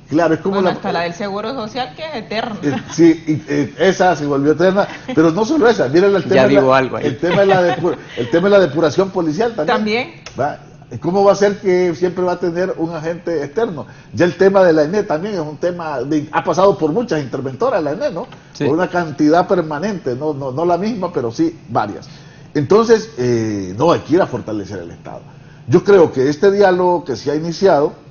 Claro, es como
Bueno, hasta la del Seguro Social, que es eterna.
Sí, esa se volvió eterna, pero no solo esa, miren el tema,
Ya digo algo ahí.
el tema de la depuración policial también. ¿Va? ¿Cómo va a ser que siempre va a tener un agente externo? Ya el tema de la ENE también es un tema, ha pasado por muchas interventoras la ENE, ¿no?
Sí.
Por una cantidad permanente, no la misma, pero sí varias. Entonces, no, hay que ir a fortalecer el Estado. Yo creo que este diálogo que se ha iniciado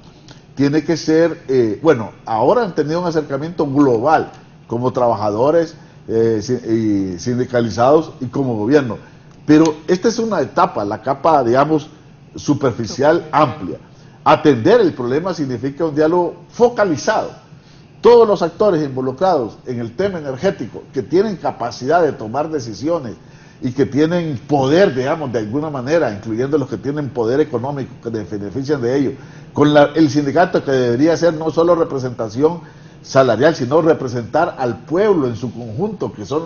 tiene que ser, bueno, ahora han tenido un acercamiento global como trabajadores y sindicalizados y como gobierno. Pero esta es una etapa, la capa, digamos, superficial, amplia. Atender el problema significa un diálogo focalizado. Todos los actores involucrados en el tema energético, que tienen capacidad de tomar decisiones y que tienen poder, digamos, de alguna manera, incluyendo los que tienen poder económico, que se benefician de ello, con el sindicato, que debería ser no solo representación salarial, sino representar al pueblo en su conjunto, que son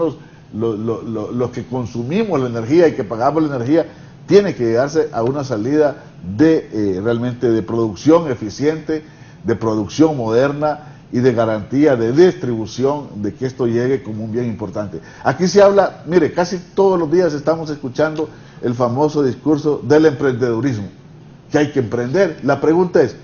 los que consumimos la energía y que pagamos la energía, tiene que llegarse a una salida de realmente de producción eficiente, de producción moderna y de garantía de distribución, de que esto llegue como un bien importante. Aquí se habla, mire, casi todos los días estamos escuchando el famoso discurso del emprendedurismo, que hay que emprender. La pregunta es,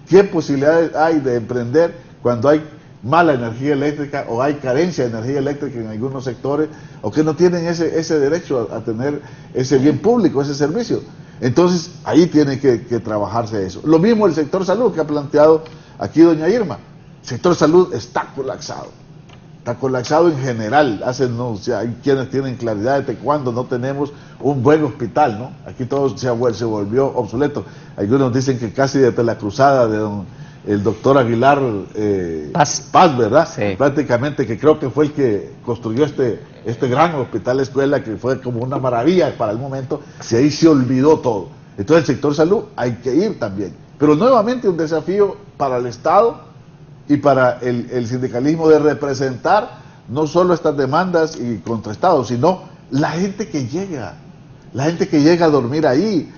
¿qué posibilidades hay de emprender cuando hay mala energía eléctrica o hay carencia de energía eléctrica en algunos sectores, o que no tienen ese derecho a tener ese bien público, ese servicio? Entonces ahí tiene que trabajarse eso. Lo mismo el sector salud, que ha planteado aquí doña Irma. El sector salud está colapsado en general. Hay quienes tienen claridad de cuando no tenemos un buen hospital, ¿no? Aquí todo se volvió obsoleto. Algunos dicen que casi desde la cruzada de el doctor Aguilar Paz, ¿verdad? Sí. Prácticamente, que creo que fue el que construyó este gran hospital escuela, que fue como una maravilla para el momento, si ahí se olvidó todo. Entonces el sector salud hay que ir también. Pero nuevamente un desafío para el Estado y para el sindicalismo, de representar no solo estas demandas y contrastados, sino la gente que llega a dormir ahí.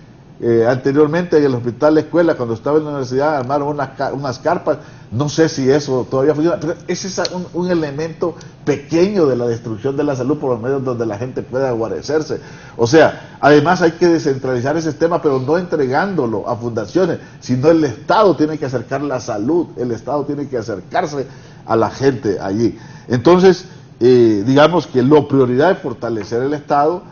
Anteriormente en el hospital de escuela, cuando estaba en la universidad, armaron unas carpas. No sé si eso todavía funciona, pero ese es un elemento pequeño de la destrucción de la salud, por los medios donde la gente pueda guarecerse. O sea, además hay que descentralizar ese tema, pero no entregándolo a fundaciones, sino el Estado tiene que acercar la salud, el Estado tiene que acercarse a la gente allí. Entonces, digamos que la prioridad es fortalecer el Estado,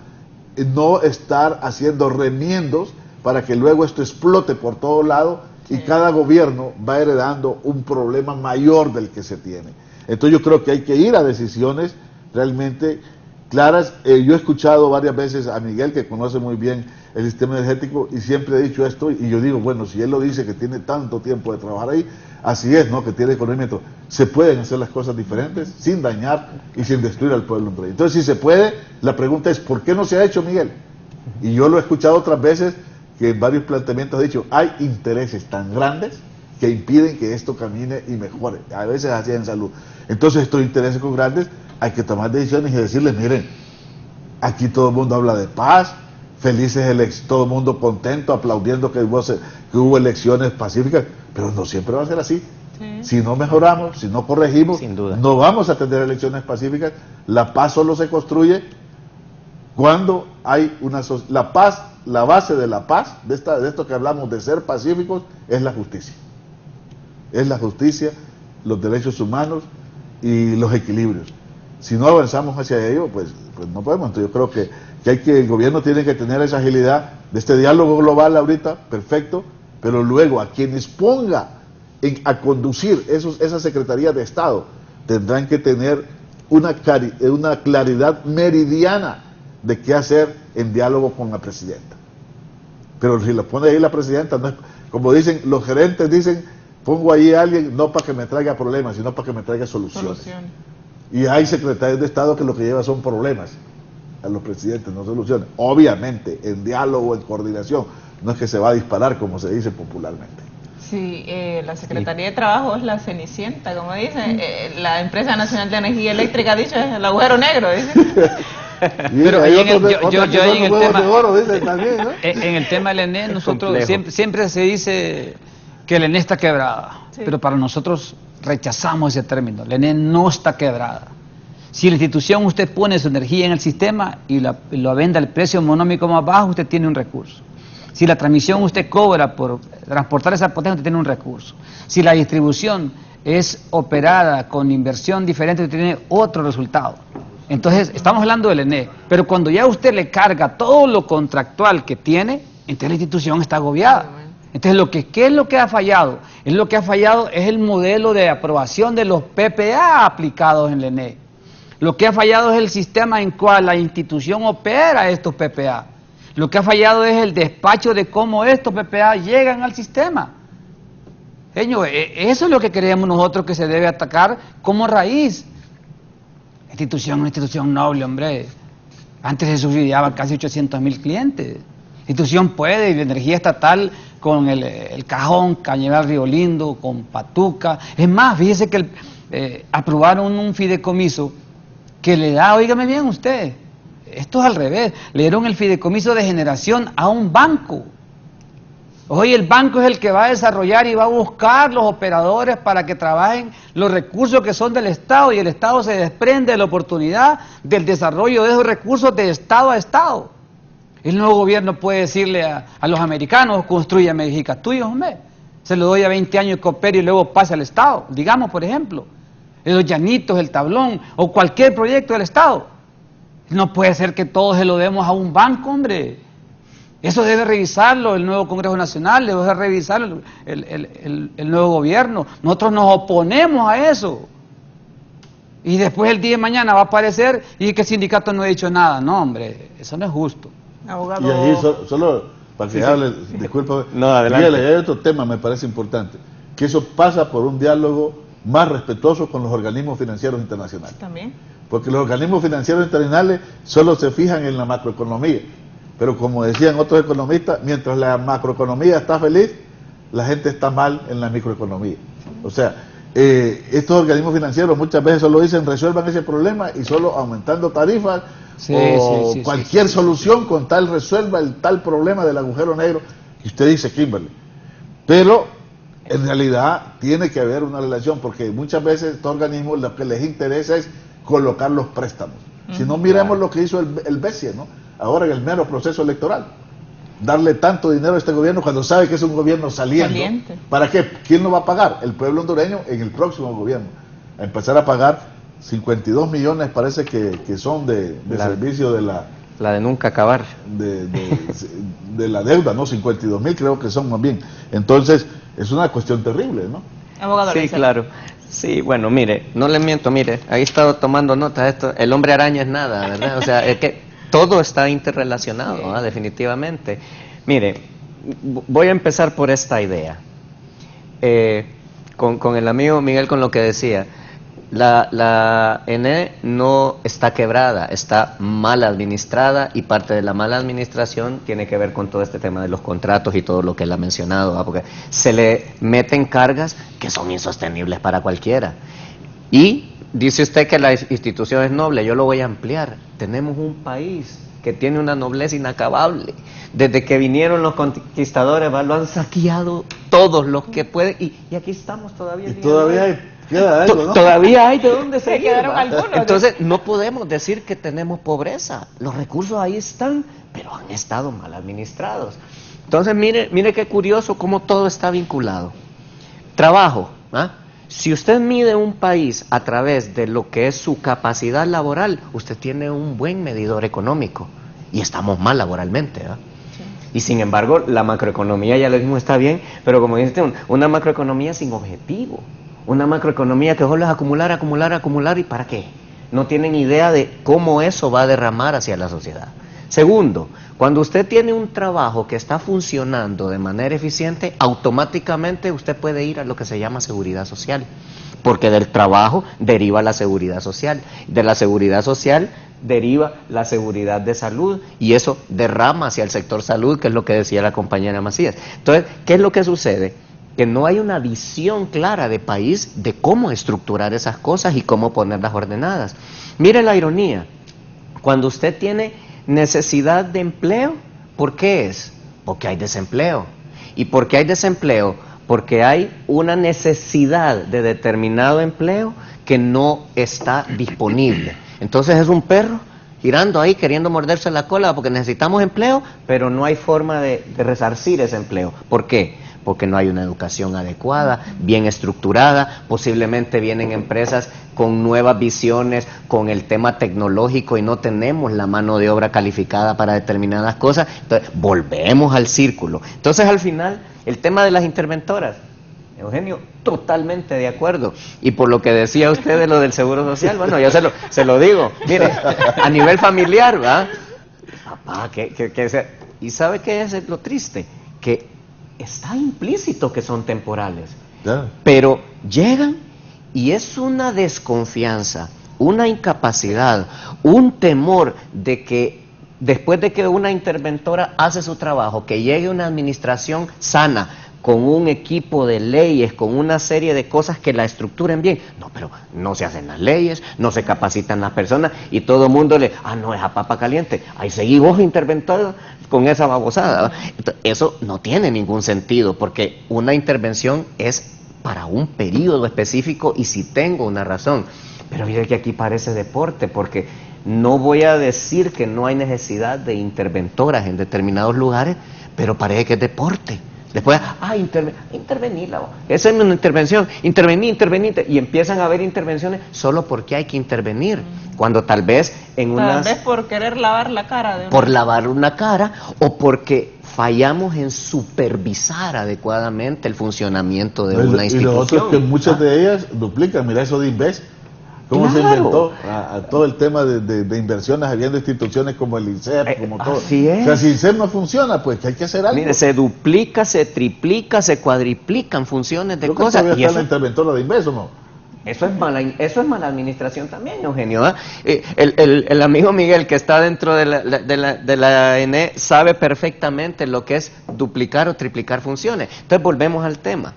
no estar haciendo remiendos para que luego esto explote por todo lado y cada gobierno va heredando un problema mayor del que se tiene. Entonces yo creo que hay que ir a decisiones realmente claras. Yo he escuchado varias veces a Miguel, que conoce muy bien el sistema energético, y siempre he dicho esto, y yo digo, bueno, si él lo dice, que tiene tanto tiempo de trabajar ahí, así es, ¿no? Que tiene conocimiento. Se pueden hacer las cosas diferentes, sin dañar y sin destruir al pueblo hondureño. Entonces, si se puede, la pregunta es, ¿por qué no se ha hecho, Miguel? Y yo lo he escuchado otras veces, que en varios planteamientos he dicho, hay intereses tan grandes que impiden que esto camine y mejore. A veces así en salud. Entonces, estos intereses con grandes, hay que tomar decisiones y decirles, miren, aquí todo el mundo habla de paz, felices todo el mundo contento, aplaudiendo que hubo elecciones pacíficas, pero no siempre va a ser así. Sí. Si no mejoramos, si no corregimos, sin duda, no vamos a tener elecciones pacíficas. La paz solo se construye cuando hay la paz. La base de la paz, de esto que hablamos de ser pacíficos, es la justicia. Es la justicia, los derechos humanos y los equilibrios. Si no avanzamos hacia ello, pues no podemos. Entonces yo creo que el gobierno tiene que tener esa agilidad de este diálogo global ahorita, perfecto, pero luego a quienes ponga a conducir esa Secretaría de Estado, tendrán que tener una claridad meridiana de qué hacer en diálogo con la presidenta. Pero si lo pone ahí la presidenta, no es, como dicen los gerentes, dicen, pongo ahí a alguien no para que me traiga problemas, sino para que me traiga soluciones. Y hay secretarios de Estado que lo que llevan son problemas a los presidentes, no soluciones. Obviamente, en diálogo, en coordinación, no es que se va a disparar como se dice popularmente.
Sí, la Secretaría de Trabajo es la cenicienta, como dicen. La Empresa Nacional de Energía Eléctrica ha dicho es el agujero negro, dicen.
Pero en el tema del ENE, nosotros siempre se dice que el ENE está quebrada, sí, pero para nosotros rechazamos ese término. El ENE no está quebrada. Si la institución usted pone su energía en el sistema y lo vende al precio económico más bajo, usted tiene un recurso. Si la transmisión usted cobra por transportar esa potencia, usted tiene un recurso. Si la distribución es operada con inversión diferente, usted tiene otro resultado. Entonces, estamos hablando del ENE, pero cuando ya usted le carga todo lo contractual que tiene, entonces la institución está agobiada. Entonces, ¿qué es lo que ha fallado? Lo que ha fallado es el modelo de aprobación de los PPA aplicados en el ENE. Lo que ha fallado es el sistema en cual la institución opera estos PPA. Lo que ha fallado es el despacho de cómo estos PPA llegan al sistema. Señor, eso es lo que creemos nosotros que se debe atacar como raíz. Una institución noble, hombre. Antes se subsidiaban casi 800.000 clientes. La institución puede, y la energía estatal con el Cajón, Cañaveral Río Lindo, con Patuca. Es más, fíjese que aprobaron un fideicomiso que le da, óigame bien usted, esto es al revés, le dieron el fideicomiso de generación a un banco. Hoy el banco es el que va a desarrollar y va a buscar los operadores para que trabajen los recursos que son del Estado, y el Estado se desprende de la oportunidad del desarrollo de esos recursos de Estado a Estado. El nuevo gobierno puede decirle a los americanos, construyame edificios tuyos, hombre, se lo doy a 20 años que opere y luego pase al Estado, digamos por ejemplo, los Llanitos, el Tablón, o cualquier proyecto del Estado. No puede ser que todos se lo demos a un banco, hombre. Eso debe revisarlo el nuevo Congreso Nacional, debe revisarlo el nuevo gobierno. Nosotros nos oponemos a eso. Y después el día de mañana va a aparecer y que el sindicato no ha dicho nada. No, hombre, eso no es justo.
Abogado.
Y ahí solo para que hable, disculpa,
no, adelante.
Hay otro tema, me parece importante, que eso pasa por un diálogo más respetuoso con los organismos financieros internacionales.
También.
Porque los organismos financieros internacionales solo se fijan en la macroeconomía. Pero como decían otros economistas, mientras la macroeconomía está feliz, la gente está mal en la microeconomía. O sea, estos organismos financieros muchas veces solo dicen resuelvan ese problema y solo aumentando tarifas cualquier solución con tal resuelva el tal problema del agujero negro que usted dice, Kimberly. Pero en realidad tiene que haber una relación, porque muchas veces estos organismos lo que les interesa es colocar los préstamos. Si no, miremos lo que hizo el BCE, ¿no? Ahora en el mero proceso electoral. Darle tanto dinero a este gobierno cuando sabe que es un gobierno saliente. ¿Para qué? ¿Quién lo va a pagar? El pueblo hondureño en el próximo gobierno. A empezar a pagar 52 millones parece que son de servicio de la...
La de nunca acabar.
De la deuda, ¿no? 52.000 creo que son más bien. Entonces, es una cuestión terrible, ¿no?
Abogado,
sí, claro. Sí, bueno, mire, no le miento, mire, ahí he estado tomando nota de esto. El hombre araña es nada, ¿verdad? O sea, es que todo está interrelacionado, ¿no? Definitivamente. Mire, voy a empezar por esta idea. Con el amigo Miguel, con lo que decía. La ENE no está quebrada, está mal administrada, y parte de la mala administración tiene que ver con todo este tema de los contratos y todo lo que él ha mencionado, ¿no? Porque se le meten cargas que son insostenibles para cualquiera. Y dice usted que la institución es noble, yo lo voy a ampliar. Tenemos un país que tiene una nobleza inacabable. Desde que vinieron los conquistadores, ¿va? Lo han saqueado todos los que pueden, y aquí estamos todavía.
Y todavía hay... Algo, ¿no?
Todavía hay de dónde se quedaron
algunos.
Entonces no podemos decir que tenemos pobreza. Los recursos ahí están, pero han estado mal administrados. Entonces mire qué curioso cómo todo está vinculado. Trabajo, ¿ah? Si usted mide un país a través de lo que es su capacidad laboral, usted tiene un buen medidor económico, y estamos mal laboralmente, ¿ah? Y sin embargo la macroeconomía, ya lo mismo, está bien, pero como dice, una macroeconomía sin objetivo. Una macroeconomía que solo es acumular, ¿y para qué? No tienen idea de cómo eso va a derramar hacia la sociedad. Segundo, cuando usted tiene un trabajo que está funcionando de manera eficiente, automáticamente usted puede ir a lo que se llama seguridad social, porque del trabajo deriva la seguridad social, de la seguridad social deriva la seguridad de salud, y eso derrama hacia el sector salud, que es lo que decía la compañera Macías. Entonces, ¿qué es lo que sucede? Que no hay una visión clara de país de cómo estructurar esas cosas y cómo ponerlas ordenadas. Mire la ironía, cuando usted tiene necesidad de empleo, ¿por qué es? Porque hay desempleo. ¿Y por qué hay desempleo? Porque hay una necesidad de determinado empleo que no está disponible. Entonces es un perro girando ahí queriendo morderse la cola porque necesitamos empleo, pero no hay forma de resarcir ese empleo. ¿Por qué? Porque no hay una educación adecuada, bien estructurada, posiblemente vienen empresas con nuevas visiones, con el tema tecnológico, y no tenemos la mano de obra calificada para determinadas cosas. Entonces, volvemos al círculo. Entonces, al final, el tema de las interventoras, Eugenio, totalmente de acuerdo. Y por lo que decía usted de lo del Seguro Social, bueno, yo se lo digo. Mire, a nivel familiar, ¿va? Papá, ¿y sabe qué es lo triste? Que está implícito que son temporales.
Claro.
Pero llegan y es una desconfianza, una incapacidad, un temor de que después de que una interventora hace su trabajo, que llegue una administración sana, con un equipo de leyes, con una serie de cosas que la estructuren bien. No, pero no se hacen las leyes, no se capacitan las personas y todo el mundo no es a papa caliente. Ahí seguí vos interventor con esa babosada. Entonces, eso no tiene ningún sentido porque una intervención es para un periodo específico y si tengo una razón. Pero mire que aquí parece deporte porque no voy a decir que no hay necesidad de interventoras en determinados lugares, pero parece que es deporte. Después, intervení, esa es una intervención, intervení, y empiezan a haber intervenciones solo porque hay que intervenir, cuando tal vez
Tal vez por querer lavar la cara.
Por lavar una cara, o porque fallamos en supervisar adecuadamente el funcionamiento de una institución.
Y lo otro es que muchas de ellas duplican, mira eso de Inves. ¿Cómo se inventó a todo el tema de inversiones habiendo instituciones como el INSEP, como todo?
Así es.
O sea, si el INSEP no funciona, pues que hay que hacer algo.
Mire, se duplica, se triplica, se cuadriplican funciones de
Creo que
cosas.
todavía
Y
está
eso,
la interventora de Inves, ¿o no?
eso es mala administración también, Eugenio. El amigo Miguel, que está dentro de la ENE, sabe perfectamente lo que es duplicar o triplicar funciones. Entonces volvemos al tema.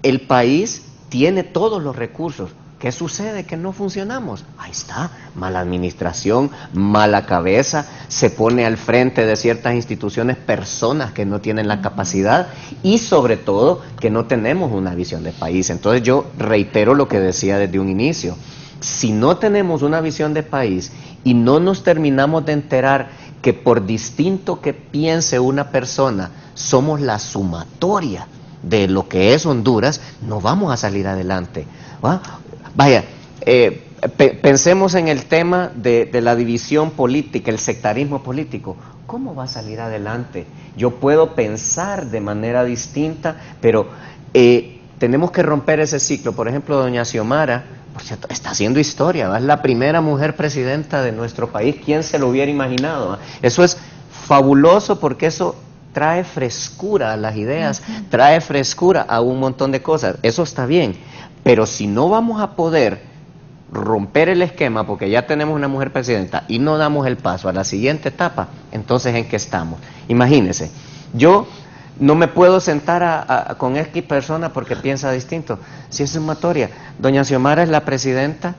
El país tiene todos los recursos. ¿Qué sucede? Que no funcionamos. Ahí está, mala administración, mala cabeza, se pone al frente de ciertas instituciones personas que no tienen la capacidad y sobre todo que no tenemos una visión de país. Entonces yo reitero lo que decía desde un inicio. Si no tenemos una visión de país y no nos terminamos de enterar que por distinto que piense una persona, somos la sumatoria de lo que es Honduras, no vamos a salir adelante. ¿Va? Vaya, pensemos en el tema de la división política, el sectarismo político. ¿Cómo va a salir adelante? Yo puedo pensar de manera distinta, pero tenemos que romper ese ciclo. Por ejemplo, doña Xiomara, por cierto, está haciendo historia, ¿va? Es la primera mujer presidenta de nuestro país. ¿Quién se lo hubiera imaginado? ¿Va? Eso es fabuloso porque eso trae frescura a las ideas, trae frescura a un montón de cosas. Eso está bien. Pero si no vamos a poder romper el esquema, porque ya tenemos una mujer presidenta y no damos el paso a la siguiente etapa, entonces ¿en qué estamos? Imagínense, yo no me puedo sentar con X persona porque piensa distinto. Si es sumatoria, doña Xiomara es la presidenta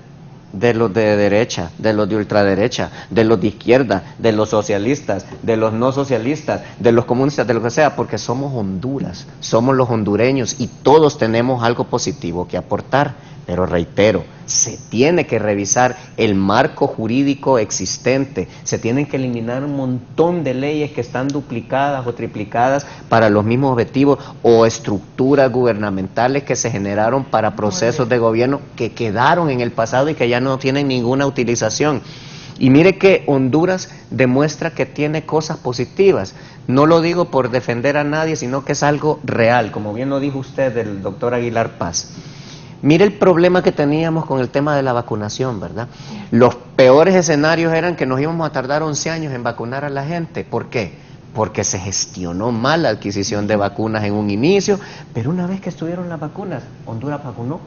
de los de derecha, de los de ultraderecha, de los de izquierda, de los socialistas, de los no socialistas, de los comunistas, de lo que sea, porque somos Honduras, somos los hondureños y todos tenemos algo positivo que aportar. Pero reitero, se tiene que revisar el marco jurídico existente, se tienen que eliminar un montón de leyes que están duplicadas o triplicadas para los mismos objetivos o estructuras gubernamentales que se generaron para procesos de gobierno que quedaron en el pasado y que ya no tienen ninguna utilización. Y mire que Honduras demuestra que tiene cosas positivas. No lo digo por defender a nadie, sino que es algo real, como bien lo dijo usted, el doctor Aguilar Paz. Mire el problema que teníamos con el tema de la vacunación, ¿verdad? Los peores escenarios eran que nos íbamos a tardar 11 años en vacunar a la gente. ¿Por qué? Porque se gestionó mal la adquisición de vacunas en un inicio, pero una vez que estuvieron las vacunas, Honduras vacunó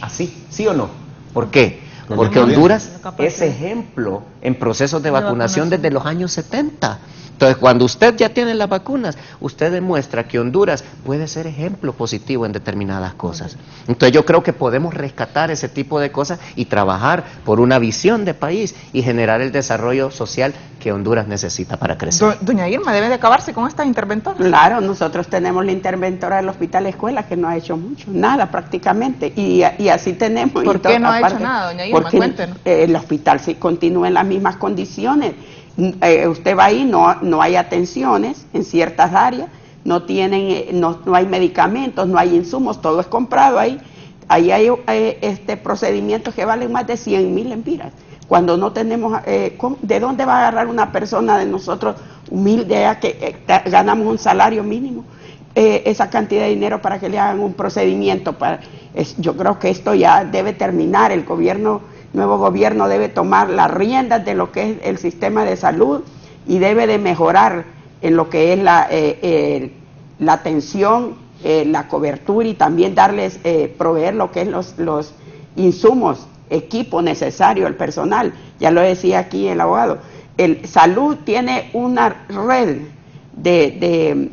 así, ¿sí o no? ¿Por qué? Porque Honduras es ejemplo en procesos de vacunación desde los años 70. Entonces, cuando usted ya tiene las vacunas, usted demuestra que Honduras puede ser ejemplo positivo en determinadas cosas. Entonces, yo creo que podemos rescatar ese tipo de cosas y trabajar por una visión de país y generar el desarrollo social que Honduras necesita para crecer.
Doña Irma, debe de acabarse con esta interventora.
Claro, nosotros tenemos la interventora del Hospital Escuela que no ha hecho mucho, nada prácticamente, y así tenemos.
¿Por qué no ha hecho nada, doña Irma?
Porque
Cuéntenos.
El hospital sí continúa en las mismas condiciones. Usted va ahí, no hay atenciones en ciertas áreas, no hay medicamentos, no hay insumos, todo es comprado ahí. Ahí hay procedimientos que valen más de 100,000 lempiras. Cuando no tenemos, ¿de dónde va a agarrar una persona de nosotros humilde que ganamos un salario mínimo? esa cantidad de dinero para que le hagan un procedimiento. Yo creo que esto ya debe terminar. El nuevo gobierno debe tomar las riendas de lo que es el sistema de salud y debe de mejorar en lo que es la atención, la cobertura, y también darles, proveer lo que es los insumos, equipo necesario, el personal. Ya lo decía aquí el abogado. El salud tiene una red de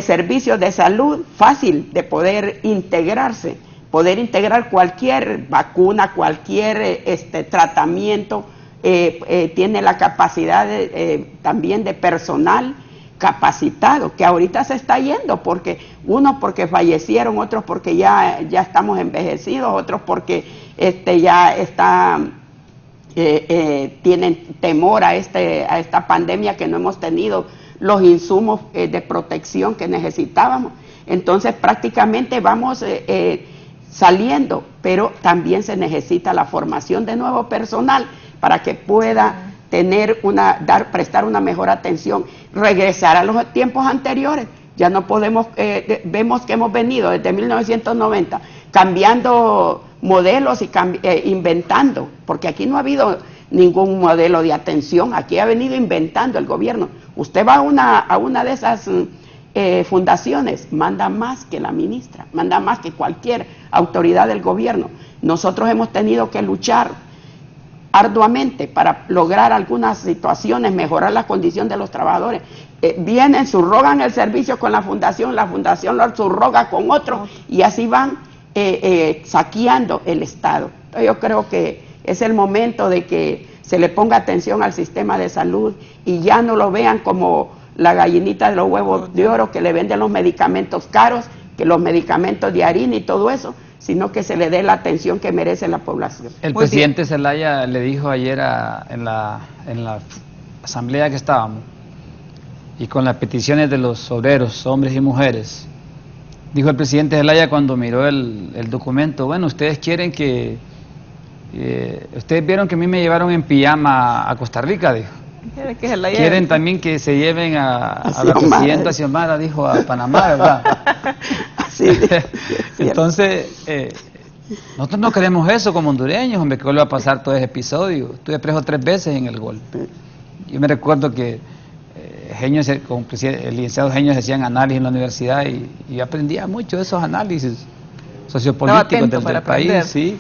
servicios de salud fácil de poder integrarse, poder integrar cualquier vacuna, cualquier tratamiento. Tiene la capacidad también de personal capacitado, que ahorita se está yendo, porque unos porque fallecieron, otros porque ya estamos envejecidos, otros porque ya tienen temor a esta pandemia, que no hemos tenido los insumos de protección que necesitábamos. Entonces prácticamente vamos saliendo, pero también se necesita la formación de nuevo personal para que pueda prestar una mejor atención, regresar a los tiempos anteriores. Ya no podemos, vemos que hemos venido desde 1990 cambiando modelos y inventando, porque aquí no ha habido ningún modelo de atención, aquí ha venido inventando el gobierno. Usted va a una de esas fundaciones, manda más que la ministra, manda más que cualquier autoridad del gobierno. Nosotros hemos tenido que luchar arduamente para lograr algunas situaciones, mejorar la condición de los trabajadores. Vienen, subrogan el servicio con la fundación lo subroga con otro, y así van saqueando el Estado. Entonces yo creo que es el momento de que se le ponga atención al sistema de salud y ya no lo vean como la gallinita de los huevos de oro, que le venden los medicamentos caros, que los medicamentos de harina y todo eso, sino que se le dé la atención que merece la población.
El presidente Zelaya le dijo ayer en la asamblea que estábamos, y con las peticiones de los obreros, hombres y mujeres, dijo el presidente Zelaya cuando miró el documento: bueno, ustedes quieren que... ustedes vieron que a mí me llevaron en pijama a Costa Rica, dijo. Quieren también que se lleven a la presidenta Xiomara, dijo, a Panamá, ¿verdad?
Sí,
entonces, nosotros no queremos eso como hondureños, hombre, que vuelva a pasar todo ese episodio. Estuve preso 3 veces en el golpe. Yo me recuerdo que el licenciado Genio hacían análisis en la universidad y aprendía mucho de esos análisis sociopolíticos del país, sí.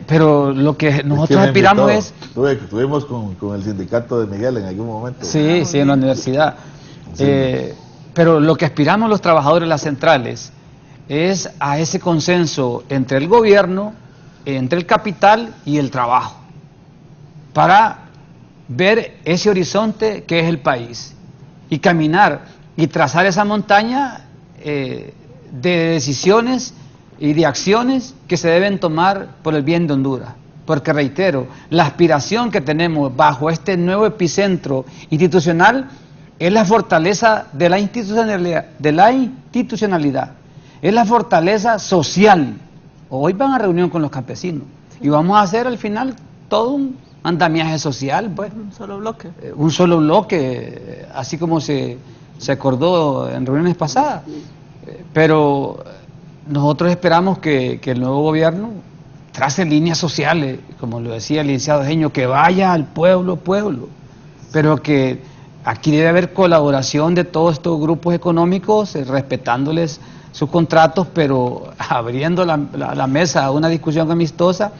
Pero lo que nosotros aspiramos es...
Estuvimos con el sindicato de Miguel en algún momento.
Sí, en la universidad. Sí. Pero lo que aspiramos los trabajadores de las centrales es a ese consenso entre el gobierno, entre el capital y el trabajo, para ver ese horizonte que es el país y caminar y trazar esa montaña de decisiones y de acciones que se deben tomar por el bien de Honduras. Porque reitero, la aspiración que tenemos bajo este nuevo epicentro institucional es la fortaleza de la institucionalidad, es la fortaleza social. Hoy van a reunión con los campesinos y vamos a hacer al final todo un andamiaje social, pues.
Un solo bloque.
Un solo bloque, así como se acordó en reuniones pasadas. Pero nosotros esperamos que el nuevo gobierno trace líneas sociales, como lo decía el licenciado Genio, que vaya al pueblo, pero que aquí debe haber colaboración de todos estos grupos económicos, respetándoles sus contratos, pero abriendo la mesa a una discusión amistosa,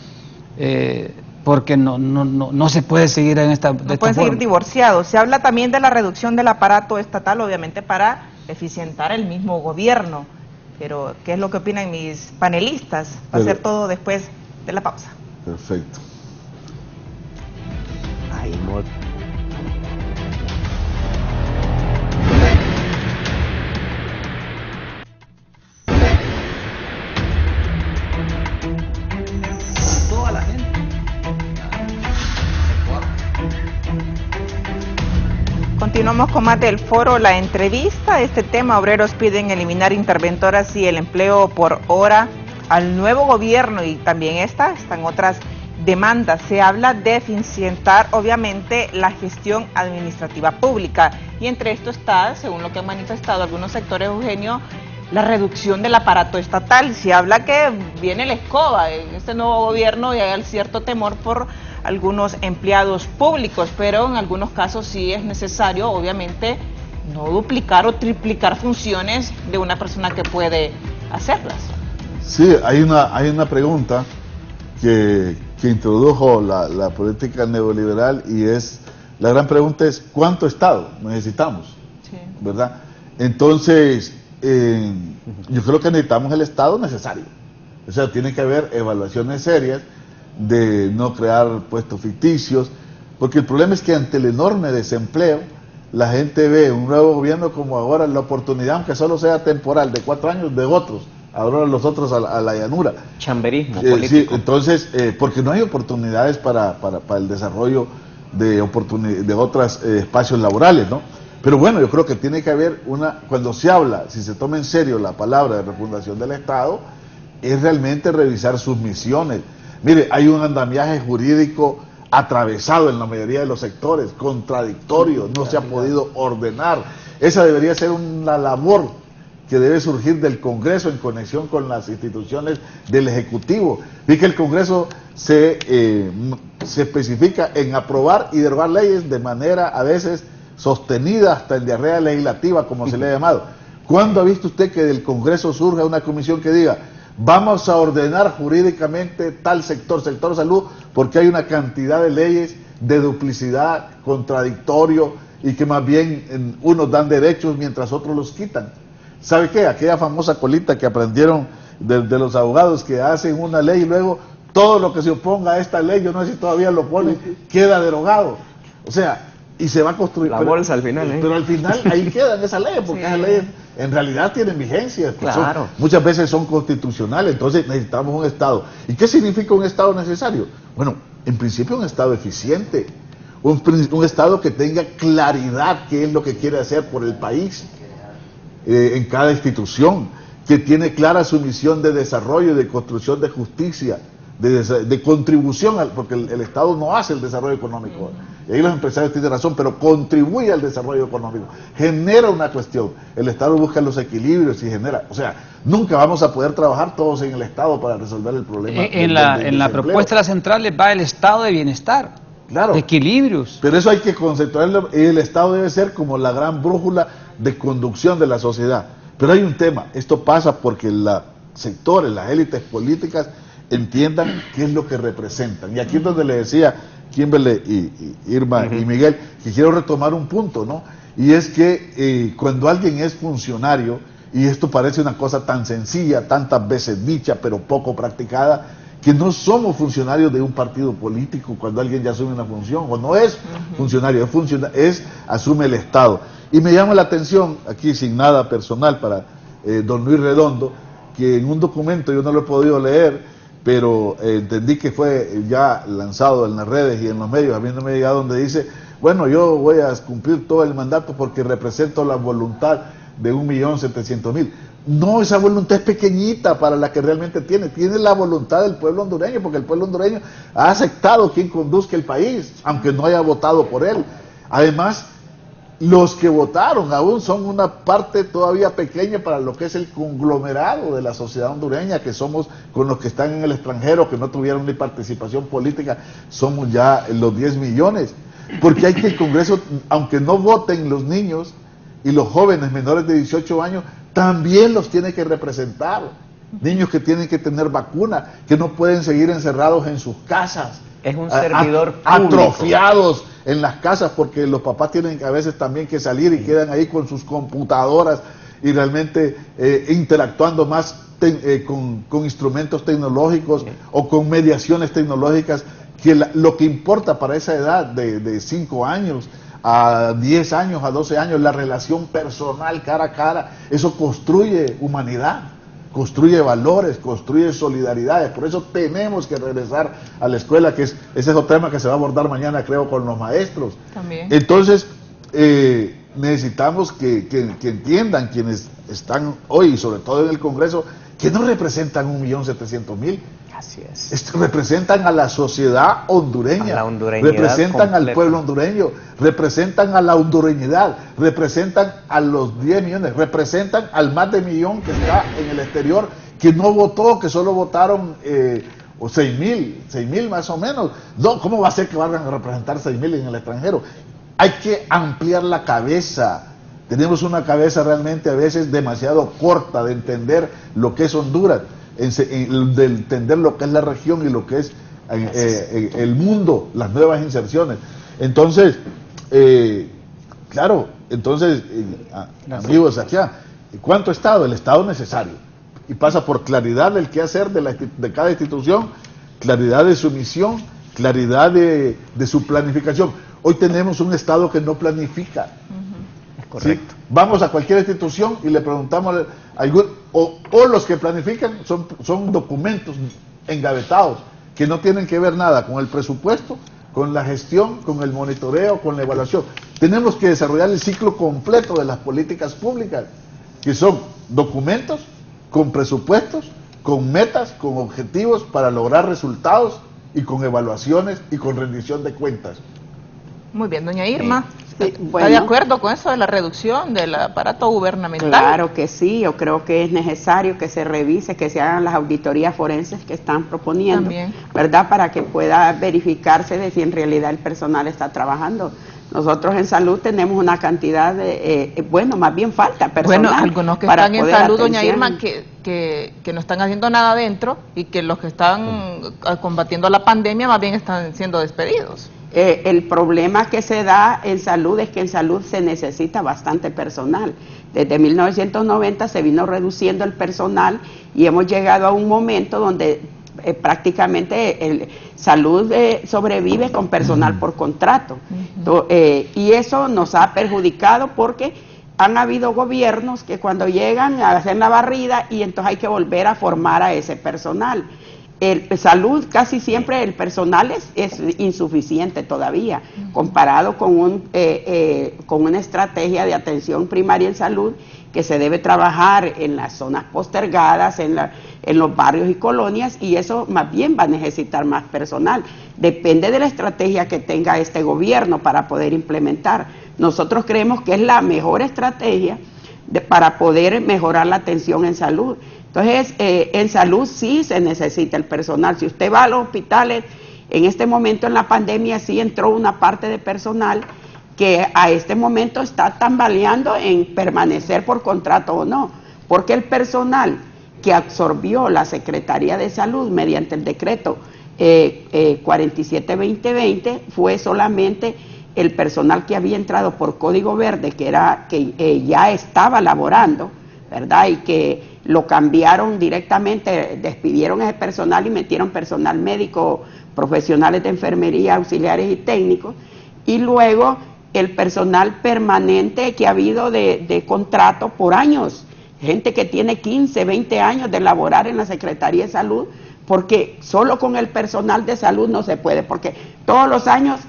porque no se puede seguir en esta forma.
No pueden seguir divorciados. Se habla también de la reducción del aparato estatal, obviamente para eficientar el mismo gobierno. Pero, ¿qué es lo que opinan mis panelistas? Va a ser todo después de la pausa.
Perfecto.
Toda la gente.
Continuamos con más del foro La Entrevista. Este tema: obreros piden eliminar interventoras y el empleo por hora al nuevo gobierno, y también están otras demandas. Se habla de eficientar, obviamente, la gestión administrativa pública. Y entre esto está, según lo que han manifestado algunos sectores, Eugenio, la reducción del aparato estatal. Se habla que viene la escoba en este nuevo gobierno y hay cierto temor por algunos empleados públicos, pero en algunos casos sí es necesario, obviamente, no duplicar o triplicar funciones de una persona que puede hacerlas.
Sí, hay una pregunta que introdujo la política neoliberal y la gran pregunta es ¿cuánto Estado necesitamos?
Sí.
¿Verdad? Entonces, yo creo que necesitamos el Estado necesario. O sea, tiene que haber evaluaciones serias de no crear puestos ficticios, porque el problema es que ante el enorme desempleo, la gente ve un nuevo gobierno como ahora la oportunidad, aunque solo sea temporal, de 4 años, de otros, ahora los otros a la llanura.
Chamberismo político.
Sí, entonces, porque no hay oportunidades para el desarrollo de otros espacios laborales, ¿no? Pero bueno, yo creo que tiene que haber cuando se habla, si se toma en serio la palabra de refundación del Estado, es realmente revisar sus misiones. Mire, hay un andamiaje jurídico atravesado en la mayoría de los sectores, contradictorio, no se ha podido ordenar. Esa debería ser una labor que debe surgir del Congreso en conexión con las instituciones del Ejecutivo. Vi que el Congreso se especifica en aprobar y derogar leyes de manera a veces sostenida hasta en diarrea legislativa, como se le ha llamado. ¿Cuándo ha visto usted que del Congreso surja una comisión que diga vamos a ordenar jurídicamente tal sector salud, porque hay una cantidad de leyes de duplicidad, contradictorio, y que más bien unos dan derechos mientras otros los quitan? ¿Sabe qué? Aquella famosa colita que aprendieron de los abogados, que hacen una ley y luego todo lo que se oponga a esta ley, yo no sé si todavía lo ponen, queda derogado. O sea, y se va a construir
la bolsa al final,
pero al final ahí quedan esas leyes, porque esas leyes en realidad tienen vigencia,
claro.
Muchas veces son constitucionales. Entonces necesitamos un Estado. ¿Y qué significa un Estado necesario? Bueno, en principio un Estado eficiente, un Estado que tenga claridad qué es lo que quiere hacer por el país, en cada institución, que tiene clara su misión de desarrollo, de construcción de justicia, de contribución, porque el Estado no hace el desarrollo económico, y ahí los empresarios tienen razón, pero contribuye al desarrollo económico, genera una cuestión. El Estado busca los equilibrios y genera, o sea, nunca vamos a poder trabajar todos en el Estado para resolver el problema.
En la propuesta de las centrales va el estado de bienestar,
claro,
de equilibrios.
pero eso hay que conceptualizarlo, y el Estado debe ser como la gran brújula de conducción de la sociedad. Pero hay un tema, esto pasa porque los sectores, las élites políticas entiendan qué es lo que representan. Y aquí es donde le decía Kimberly y Irma y Miguel, que quiero retomar un punto, ¿no? Y es que cuando alguien es funcionario, y esto parece una cosa tan sencilla, tantas veces dicha, pero poco practicada, que no somos funcionarios de un partido político cuando alguien ya asume una función, o no es funcionario, asume el Estado. Y me llama la atención, aquí sin nada personal para don Luis Redondo, que en un documento, yo no lo he podido leer, pero entendí que fue ya lanzado en las redes y en los medios, habiéndome llegado, donde dice, bueno, yo voy a cumplir todo el mandato porque represento la voluntad de 1.700.000. No, esa voluntad es pequeñita para la que realmente tiene la voluntad del pueblo hondureño, porque el pueblo hondureño ha aceptado quien conduzca el país, aunque no haya votado por él. Además, los que votaron aún son una parte todavía pequeña para lo que es el conglomerado de la sociedad hondureña, que somos con los que están en el extranjero, que no tuvieron ni participación política, somos ya los 10 millones. Porque hay que el Congreso, aunque no voten los niños y los jóvenes menores de 18 años, también los tiene que representar. Niños que tienen que tener vacuna, que no pueden seguir encerrados en sus casas.
Es un servidor público,
atrofiados en las casas, porque los papás tienen a veces también que salir y quedan ahí con sus computadoras y realmente interactuando más con instrumentos tecnológicos o con mediaciones tecnológicas, que lo que importa para esa edad de 5 años a 10 años, a 12 años, la relación personal cara a cara, eso construye humanidad, construye valores, construye solidaridades. Por eso tenemos que regresar a la escuela, que ese es otro tema que se va a abordar mañana, creo, con los maestros.
También.
Entonces, necesitamos que entiendan quienes están hoy, sobre todo en el Congreso, que no representan 1.700.000.
Así es.
Representan a la sociedad hondureña,
A la hondureñidad
representan al
completa.
pueblo hondureño, representan a la hondureñidad, representan a los 10 millones, representan al más de millón que está en el exterior, que no votó, que solo votaron 6.000 más o menos. No, ¿cómo va a ser que van a representar 6.000 en el extranjero? Hay que ampliar la cabeza. Tenemos una cabeza realmente a veces demasiado corta de entender lo que es Honduras, de entender lo que es la región y lo que es el mundo, las nuevas inserciones. Entonces, claro, entonces, amigos acá, ¿cuánto Estado? El Estado necesario. Y pasa por claridad del qué hacer de cada institución, claridad de su misión, claridad de su planificación. Hoy tenemos un Estado que no planifica.
Correcto.
¿Sí? Vamos a cualquier institución y le preguntamos o los que planifican son documentos engavetados que no tienen que ver nada con el presupuesto, con la gestión, con el monitoreo, con la evaluación. Tenemos que desarrollar el ciclo completo de las políticas públicas, que son documentos con presupuestos, con metas, con objetivos para lograr resultados y con evaluaciones y con rendición de cuentas.
Muy bien, doña Irma.
Sí,
¿Está de acuerdo con eso de la reducción del aparato gubernamental?
Claro que sí, yo creo que es necesario que se revise, que se hagan las auditorías forenses que están proponiendo,
También.
¿verdad? Para que pueda verificarse de si en realidad el personal está trabajando. Nosotros en salud tenemos una cantidad de, más bien falta personal.
Bueno, algunos que
para
están en
poder
salud, doña
atención.
Irma, que no están haciendo nada adentro y que los que están combatiendo la pandemia más bien están siendo despedidos.
El problema que se da en salud es que en salud se necesita bastante personal. Desde 1990 se vino reduciendo el personal y hemos llegado a un momento donde prácticamente el salud sobrevive con personal por contrato. Y eso nos ha perjudicado porque han habido gobiernos que cuando llegan a hacer la barrida y entonces hay que volver a formar a ese personal. Salud, casi siempre el personal es insuficiente todavía, comparado con una estrategia de atención primaria en salud que se debe trabajar en las zonas postergadas, en los barrios y colonias, y eso más bien va a necesitar más personal. Depende de la estrategia que tenga este gobierno para poder implementar. Nosotros creemos que es la mejor estrategia para poder mejorar la atención en salud. Entonces, en salud sí se necesita el personal. Si usted va a los hospitales, en este momento en la pandemia sí entró una parte de personal que a este momento está tambaleando en permanecer por contrato o no, porque el personal que absorbió la Secretaría de Salud mediante el decreto 47-2020 fue solamente el personal que había entrado por Código Verde, que ya estaba laborando, ¿verdad? Y que lo cambiaron directamente, despidieron ese personal y metieron personal médico, profesionales de enfermería, auxiliares y técnicos, y luego el personal permanente que ha habido de contrato por años, gente que tiene 15, 20 años de laborar en la Secretaría de Salud, porque solo con el personal de salud no se puede, porque todos los años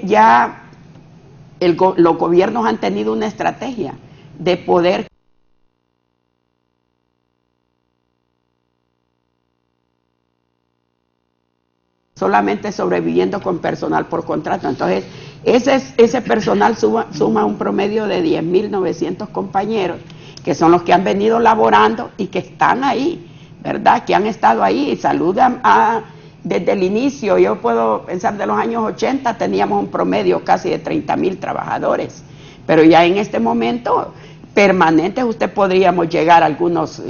ya los gobiernos han tenido una estrategia de poder solamente sobreviviendo con personal por contrato. Entonces, ese personal suma un promedio de 10.900 compañeros, que son los que han venido laborando y que están ahí, ¿verdad? Que han estado ahí y saludan desde el inicio. Yo puedo pensar de los años 80, teníamos un promedio casi de 30.000 trabajadores, pero ya en este momento permanentes usted podríamos llegar a algunos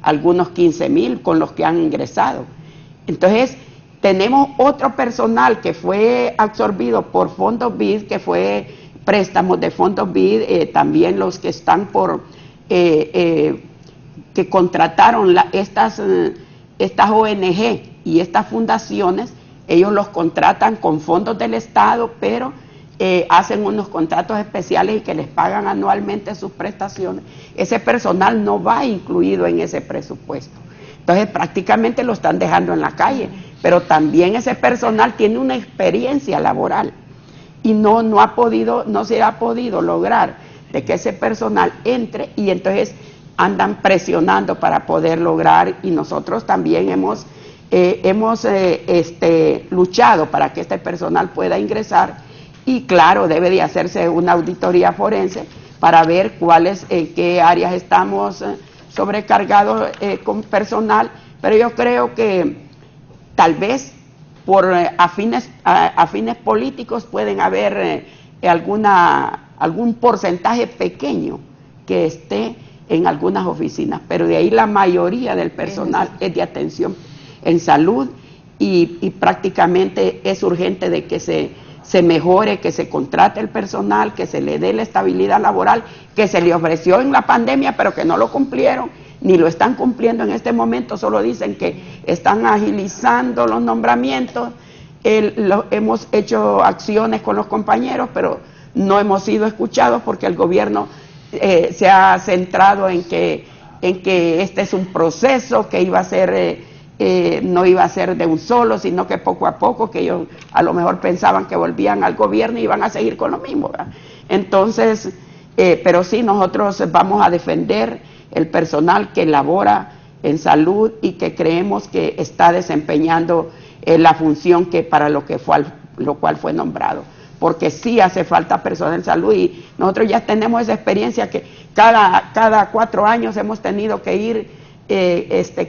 15.000 con los que han ingresado. Entonces, tenemos otro personal que fue absorbido por fondos BID, que fue préstamos de fondos BID, también los que están que contrataron estas ONG y estas fundaciones, ellos los contratan con fondos del Estado, pero hacen unos contratos especiales y que les pagan anualmente sus prestaciones. Ese personal no va incluido en ese presupuesto. Entonces prácticamente lo están dejando en la calle, pero también ese personal tiene una experiencia laboral y no se ha podido lograr de que ese personal entre, y entonces andan presionando para poder lograr, y nosotros también hemos luchado para que este personal pueda ingresar, y claro, debe de hacerse una auditoría forense para ver en qué áreas estamos sobrecargados con personal, pero yo creo que tal vez por a fines políticos pueden haber algún porcentaje pequeño que esté en algunas oficinas, pero de ahí la mayoría del personal es de atención en salud, y prácticamente es urgente de que se mejore, que se contrate el personal, que se le dé la estabilidad laboral que se le ofreció en la pandemia, pero que no lo cumplieron, ni lo están cumpliendo en este momento. Solo dicen que están agilizando los nombramientos. Hemos hecho acciones con los compañeros, pero no hemos sido escuchados porque el gobierno se ha centrado en que este es un proceso que iba a ser, no iba a ser de un solo, sino que poco a poco, que ellos a lo mejor pensaban que volvían al gobierno y iban a seguir con lo mismo, ¿verdad? Entonces, pero sí, nosotros vamos a defender el personal que labora en salud y que creemos que está desempeñando la función que para lo cual fue nombrado, porque sí hace falta personal en salud, y nosotros ya tenemos esa experiencia que cada 4 años hemos tenido que ir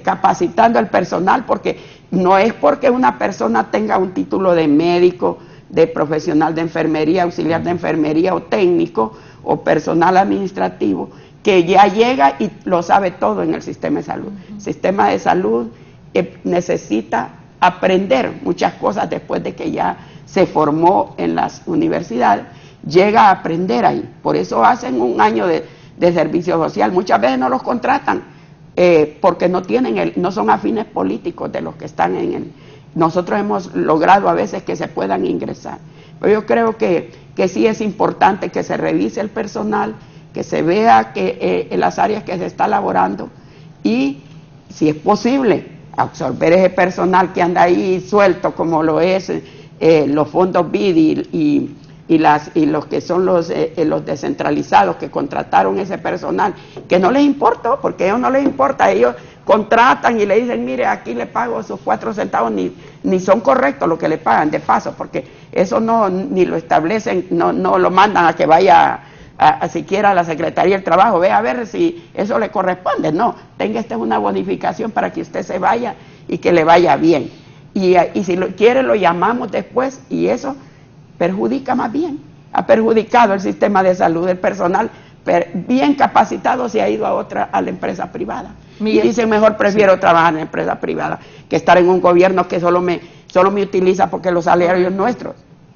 capacitando el personal, porque no es porque una persona tenga un título de médico, de profesional de enfermería, auxiliar de enfermería o técnico o personal administrativo, que ya llega y lo sabe todo en el sistema de salud. El sistema de salud necesita aprender muchas cosas después de que ya se formó en las universidades, llega a aprender ahí. Por eso hacen un año de servicio social. Muchas veces no los contratan porque no son afines políticos de los que están en el. Nosotros hemos logrado a veces que se puedan ingresar. Pero yo creo que sí es importante que se revise el personal, que se vea que en las áreas que se está laborando, y si es posible absorber ese personal que anda ahí suelto, como lo es los fondos BID y los que son los descentralizados que contrataron ese personal, que no les importó, porque a ellos no les importa. Ellos contratan y le dicen, mire, aquí le pago esos 4 centavos, ni son correctos lo que le pagan, de paso, porque eso ni lo establecen, no lo mandan a que vaya a siquiera a la Secretaría del Trabajo, ve a ver si eso le corresponde. No, tenga una bonificación para que usted se vaya y que le vaya bien. Y si lo quiere, lo llamamos después, y eso perjudica más bien. Ha perjudicado el sistema de salud. El personal bien capacitado se ha ido a la empresa privada. Y dicen, mejor prefiero trabajar en la empresa privada que estar en un gobierno que solo me utiliza porque los salarios nuestros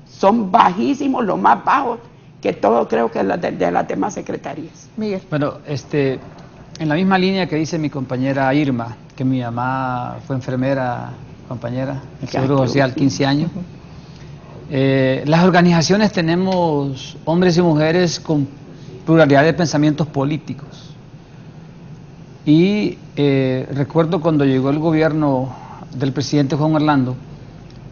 son bajísimos, los más bajos que todo, creo que de las demás secretarías.
Miguel.
Bueno, en la misma línea que dice mi compañera Irma, que mi mamá fue enfermera, compañera, en Seguro Social, 15 años. Las organizaciones tenemos hombres y mujeres con pluralidad de pensamientos políticos. Y recuerdo cuando llegó el gobierno del presidente Juan Orlando,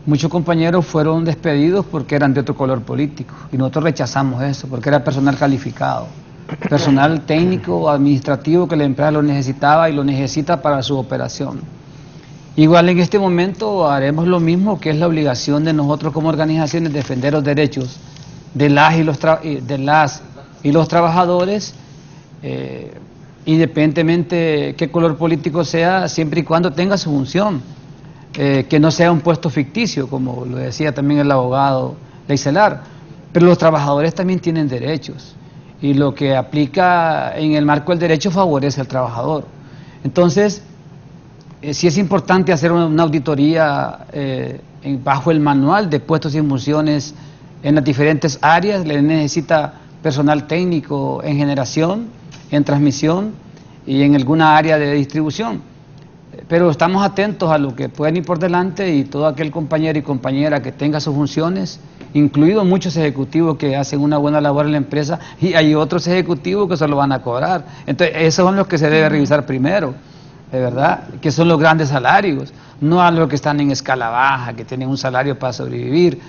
muchos compañeros fueron despedidos porque eran de otro color político, y nosotros rechazamos eso, porque era personal calificado, personal técnico, administrativo, que la empresa lo necesitaba y lo necesita para su operación. Igual en este momento haremos lo mismo, que es la obligación de nosotros como organizaciones defender los derechos de las y los trabajadores, independientemente qué color político sea, siempre y cuando tenga su función. Que no sea un puesto ficticio, como lo decía también el abogado Leicelar, pero los trabajadores también tienen derechos, y lo que aplica en el marco del derecho favorece al trabajador. Entonces, sí es importante hacer una auditoría bajo el manual de puestos y funciones en las diferentes áreas. Le necesita personal técnico en generación, en transmisión y en alguna área de distribución. Pero estamos atentos a lo que pueden ir por delante, y todo aquel compañero y compañera que tenga sus funciones, incluidos muchos ejecutivos que hacen una buena labor en la empresa, y hay otros ejecutivos que se lo van a cobrar. Entonces, esos son los que se debe revisar primero, de verdad, que son los grandes salarios, no a los que están en escala baja, que tienen un salario para sobrevivir.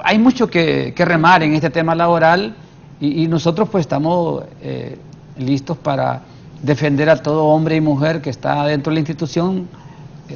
Hay mucho que remar en este tema laboral, y nosotros pues estamos listos para defender a todo hombre y mujer que está dentro de la institución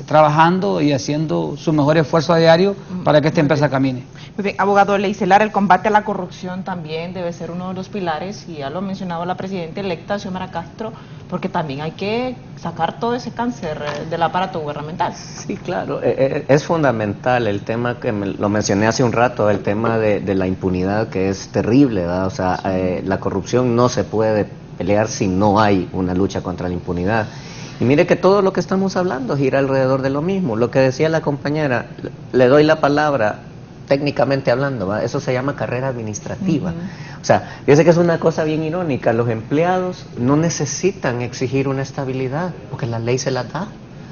trabajando y haciendo su mejor esfuerzo a diario para que esta empresa camine.
Muy bien, abogado Leicelar, el combate a la corrupción también debe ser uno de los pilares, y ya lo ha mencionado la presidenta electa, Xiomara Castro, porque también hay que sacar todo ese cáncer del aparato gubernamental.
Sí, claro, es fundamental el tema que lo mencioné hace un rato, el tema de la impunidad, que es terrible, ¿verdad? O sea, la corrupción no se puede pelear si no hay una lucha contra la impunidad. Y mire que todo lo que estamos hablando gira alrededor de lo mismo. Lo que decía la compañera, le doy la palabra técnicamente hablando, ¿va? Eso se llama carrera administrativa. O sea, yo sé que es una cosa bien irónica, los empleados no necesitan exigir una estabilidad, porque la ley se la da.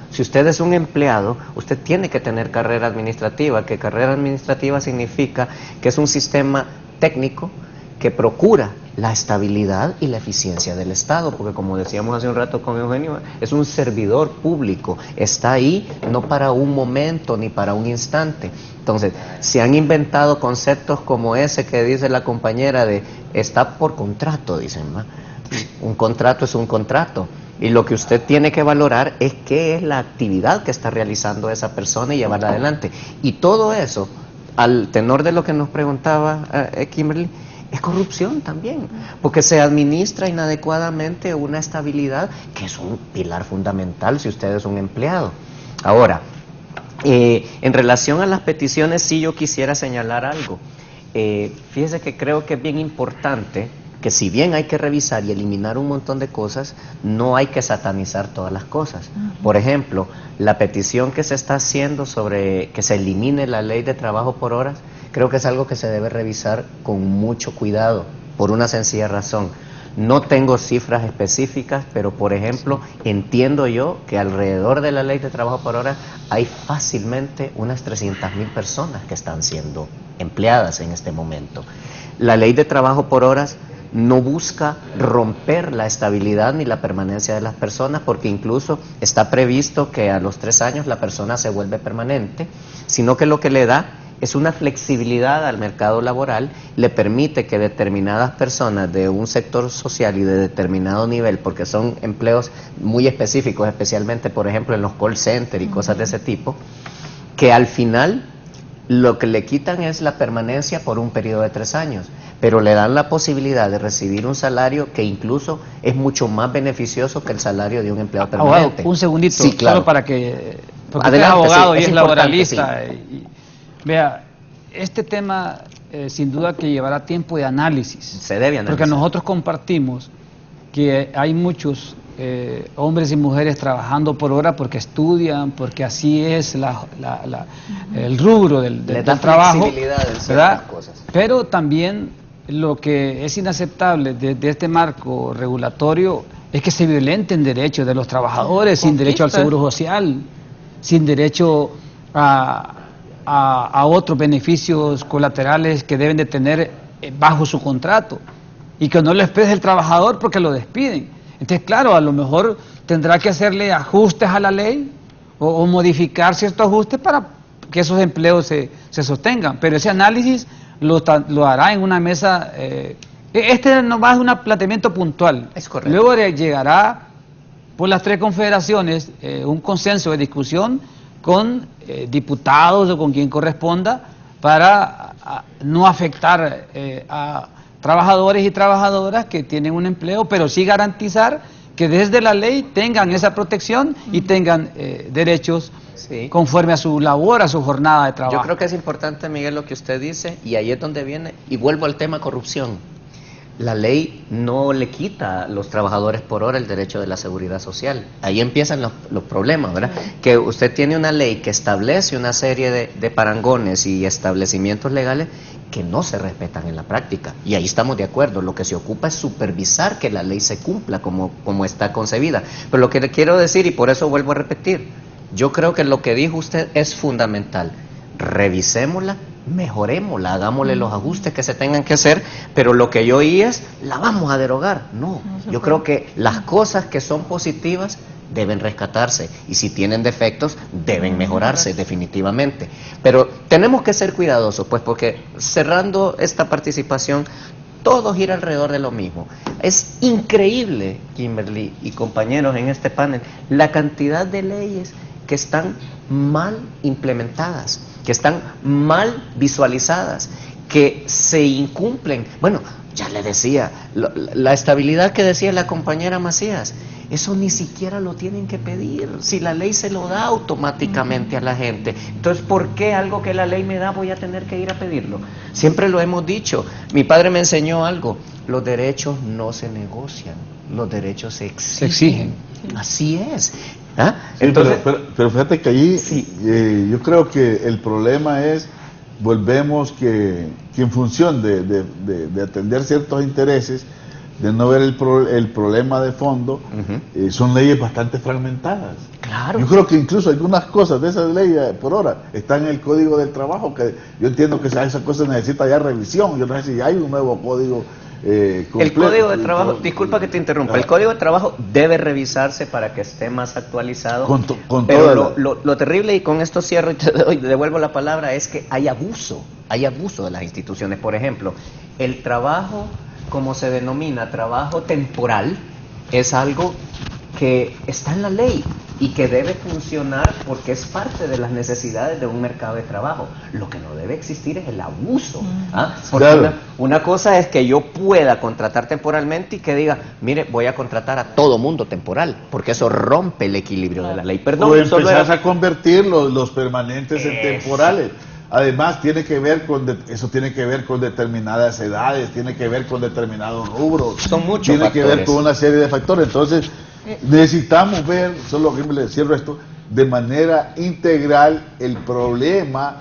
Si usted es un empleado, usted tiene que tener carrera administrativa, que carrera administrativa significa que es un sistema técnico que procura la estabilidad y la eficiencia del Estado, porque como decíamos hace un rato con Eugenio, es un servidor público, está ahí no para un momento ni para un instante. Entonces, se han inventado conceptos como ese que dice la compañera de está por contrato, dicen, ¿no? Un contrato es un contrato, y lo que usted tiene que valorar es qué es la actividad que está realizando esa persona y llevarla adelante. Y todo eso, al tenor de lo que nos preguntaba Kimberly, es corrupción también, porque se administra inadecuadamente una estabilidad que es un pilar fundamental si usted es un empleado. Ahora, en relación a las peticiones, sí yo quisiera señalar algo. Fíjese que creo que es bien importante que si bien hay que revisar y eliminar un montón de cosas, no hay que satanizar todas las cosas. Por ejemplo, la petición que se está haciendo sobre que se elimine la ley de trabajo por horas, creo que es algo que se debe revisar con mucho cuidado, por una sencilla razón. No tengo cifras específicas, pero por ejemplo, entiendo yo que alrededor de la ley de trabajo por hora hay fácilmente unas 300,000 personas que están siendo empleadas en este momento. La ley de trabajo por horas no busca romper la estabilidad ni la permanencia de las personas, porque incluso está previsto que a los 3 años la persona se vuelve permanente, sino que lo que le da es una flexibilidad al mercado laboral, le permite que determinadas personas de un sector social y de determinado nivel, porque son empleos muy específicos, especialmente por ejemplo en los call centers y cosas de ese tipo, que al final lo que le quitan es la permanencia por un periodo de 3 años, pero le dan la posibilidad de recibir un salario que incluso es mucho más beneficioso que el salario de un empleado permanente.
Abogado, un segundito,
sí, claro,
solo para que... Porque
adelante,
usted es abogado,
sí,
y es laboralista.
Sí.
Vea, este tema sin duda que llevará tiempo de análisis.
Se debe analizar.
Porque nosotros compartimos que hay muchos hombres y mujeres trabajando por hora porque estudian, porque así es el rubro del trabajo, ¿verdad?
Cosas.
Pero también lo que es inaceptable de este marco regulatorio es que se violenten derechos de los trabajadores, sin derecho al seguro social, sin derecho a otros beneficios colaterales que deben de tener bajo su contrato, y que no lo exprese el trabajador porque lo despiden. Entonces, claro, a lo mejor tendrá que hacerle ajustes a la ley o modificar ciertos ajustes para que esos empleos se sostengan, pero ese análisis lo hará en una mesa. Este nomás es un planteamiento puntual.
Es correcto.
Luego llegará por las 3 confederaciones un consenso de discusión con diputados o con quien corresponda para no afectar a trabajadores y trabajadoras que tienen un empleo, pero sí garantizar que desde la ley tengan esa protección y tengan derechos conforme a su labor, a su jornada de trabajo.
Yo creo que es importante, Miguel, lo que usted dice, y ahí es donde viene, y vuelvo al tema corrupción. La ley no le quita a los trabajadores por hora el derecho de la seguridad social. Ahí empiezan los problemas, ¿verdad? Que usted tiene una ley que establece una serie de parangones y establecimientos legales que no se respetan en la práctica. Y ahí estamos de acuerdo. Lo que se ocupa es supervisar que la ley se cumpla como está concebida. Pero lo que le quiero decir, y por eso vuelvo a repetir, yo creo que lo que dijo usted es fundamental. Revisémosla, mejorémosla, hagámosle los ajustes que se tengan que hacer, pero lo que yo oí es, la vamos a derogar. No, yo creo que las cosas que son positivas deben rescatarse, y si tienen defectos, deben mejorarse definitivamente. Pero tenemos que ser cuidadosos, pues, porque cerrando esta participación, todos gira alrededor de lo mismo. Es increíble, Kimberly y compañeros en este panel, la cantidad de leyes que están mal implementadas, que están mal visualizadas, que se incumplen. Bueno, ya le decía, la estabilidad que decía la compañera Macías, eso ni siquiera lo tienen que pedir, si la ley se lo da automáticamente a la gente. Entonces, ¿por qué algo que la ley me da voy a tener que ir a pedirlo? Siempre lo hemos dicho, mi padre me enseñó algo, los derechos no se negocian, los derechos se exigen.
Se exigen.
Así es. ¿Ah?
Sí,
Entonces,
pero fíjate que allí
sí.
yo creo que el problema es, volvemos que en función de atender ciertos intereses, de no ver el problema de fondo, son leyes bastante fragmentadas.
Claro.
Yo creo que incluso algunas cosas de esas leyes por ahora están en el Código del Trabajo, que yo entiendo que esa cosa necesita ya revisión. Yo no sé si hay un nuevo código completo.
El Código de Trabajo, disculpa que te interrumpa, el Código de Trabajo debe revisarse para que esté más actualizado. Pero lo terrible, y con esto cierro y te devuelvo la palabra, es que hay abuso de las instituciones. Por ejemplo, el trabajo, como se denomina trabajo temporal, es algo que está en la ley y que debe funcionar porque es parte de las necesidades de un mercado de trabajo. Lo que no debe existir es el abuso. ¿Ah? Porque
Claro.
una cosa es que yo pueda contratar temporalmente y que diga, mire, voy a contratar a todo mundo temporal, porque eso rompe el equilibrio de la ley. Perdón,
o
solo
empezás
era-
a convertir los permanentes en temporales. Además, eso tiene que ver con determinadas edades, tiene que ver con determinados rubros.
Son muchos
Tiene que ver
factores.
con una serie de factores. Entonces, necesitamos ver, solo que le cierro esto, de manera integral el problema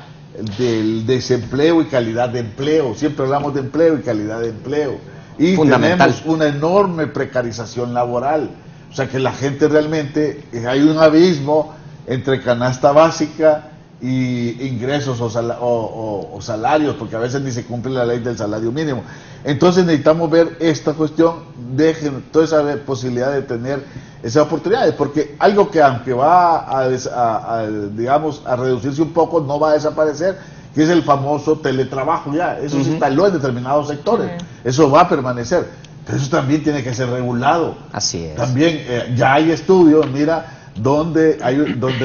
del desempleo y calidad de empleo. Siempre hablamos de empleo y calidad de empleo. Y
Fundamental.
tenemos una enorme precarización laboral. O sea que la gente realmente, hay un abismo entre canasta básica y ingresos o salarios, porque a veces ni se cumple la ley del salario mínimo. Entonces necesitamos ver esta cuestión de toda esa posibilidad de tener esas oportunidades, porque algo que aunque va digamos, a reducirse un poco, no va a desaparecer, que es el famoso teletrabajo ya. Eso se instaló en determinados sectores, eso va a permanecer, pero eso también tiene que ser regulado.
Así es.
También ya hay estudios, mira, donde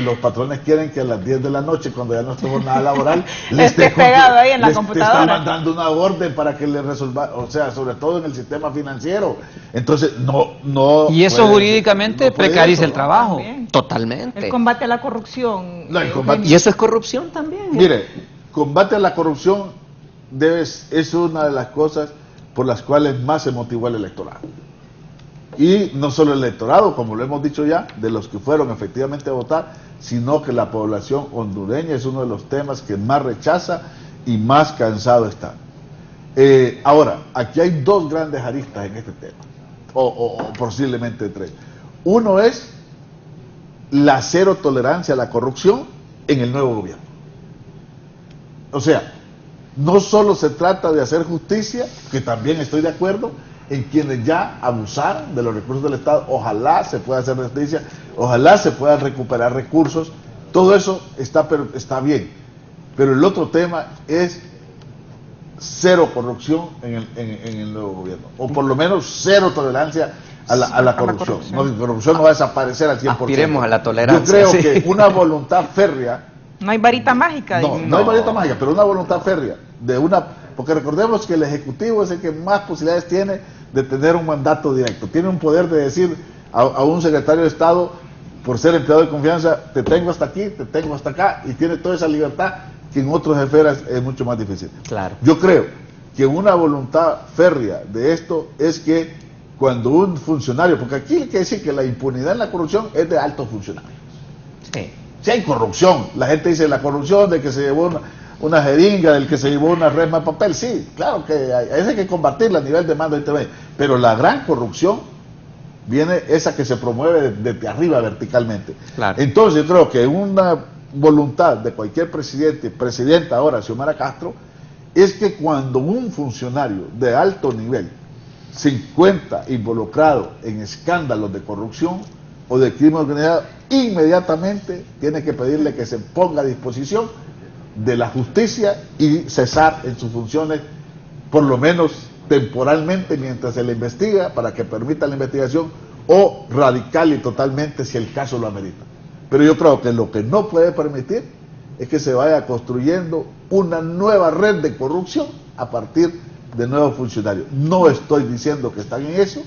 los patrones quieren que a las 10 de la noche, cuando ya no esté jornada laboral,
Esté pegado ahí en la
te
computadora.
están mandando una orden para que le resuelva, o sea, sobre todo en el sistema financiero. Entonces, no
Y eso
puede-
jurídicamente
no puede
precariza
eso,
el
¿no?
trabajo.
También.
Totalmente.
El combate a la corrupción.
No, el combate-
Y eso es corrupción también.
Mire, combate a la corrupción es una de las cosas por las cuales más se motivó el electorado. Y no solo el electorado, como lo hemos dicho ya, de los que fueron efectivamente a votar, sino que la población hondureña es uno de los temas que más rechaza y más cansado está. Ahora, aquí hay dos grandes aristas en este tema, o posiblemente tres. Uno es la cero tolerancia a la corrupción en el nuevo gobierno. O sea, no solo se trata de hacer justicia, que también estoy de acuerdo, en quienes ya abusaron de los recursos del Estado. Ojalá se pueda hacer justicia, ojalá se puedan recuperar recursos, todo eso está bien. Pero el otro tema es cero corrupción en el nuevo gobierno, o por lo menos cero tolerancia a la corrupción. No, la corrupción no va a desaparecer al 100%.
Aspiremos a la tolerancia.
Yo creo
sí.
que una voluntad férrea,
No hay varita mágica.
no hay varita mágica, pero una voluntad férrea porque recordemos que el Ejecutivo es el que más posibilidades tiene de tener un mandato directo, tiene un poder de decir a un secretario de Estado, por ser empleado de confianza, te tengo hasta aquí, te tengo hasta acá, y tiene toda esa libertad que en otras esferas es mucho más difícil.
Claro.
Yo creo que una voluntad férrea de esto es que cuando un funcionario, porque aquí hay que decir que la impunidad en la corrupción es de altos funcionarios.
Sí.
Si hay corrupción, la gente dice la corrupción de que se llevó una jeringa, del que se llevó una resma de papel, sí, claro que hay que combatirla a nivel de mando intermedio, pero la gran corrupción viene esa que se promueve desde arriba verticalmente.
Claro.
Entonces yo creo que una voluntad de cualquier presidente, presidenta ahora, Xiomara Castro, es que cuando un funcionario de alto nivel se encuentra involucrado en escándalos de corrupción o de crimen organizado, inmediatamente tiene que pedirle que se ponga a disposición de la justicia y cesar en sus funciones, por lo menos temporalmente mientras se le investiga para que permita la investigación, o radical y totalmente si el caso lo amerita. Pero yo creo que lo que no puede permitir es que se vaya construyendo una nueva red de corrupción a partir de nuevos funcionarios. No estoy diciendo que están en eso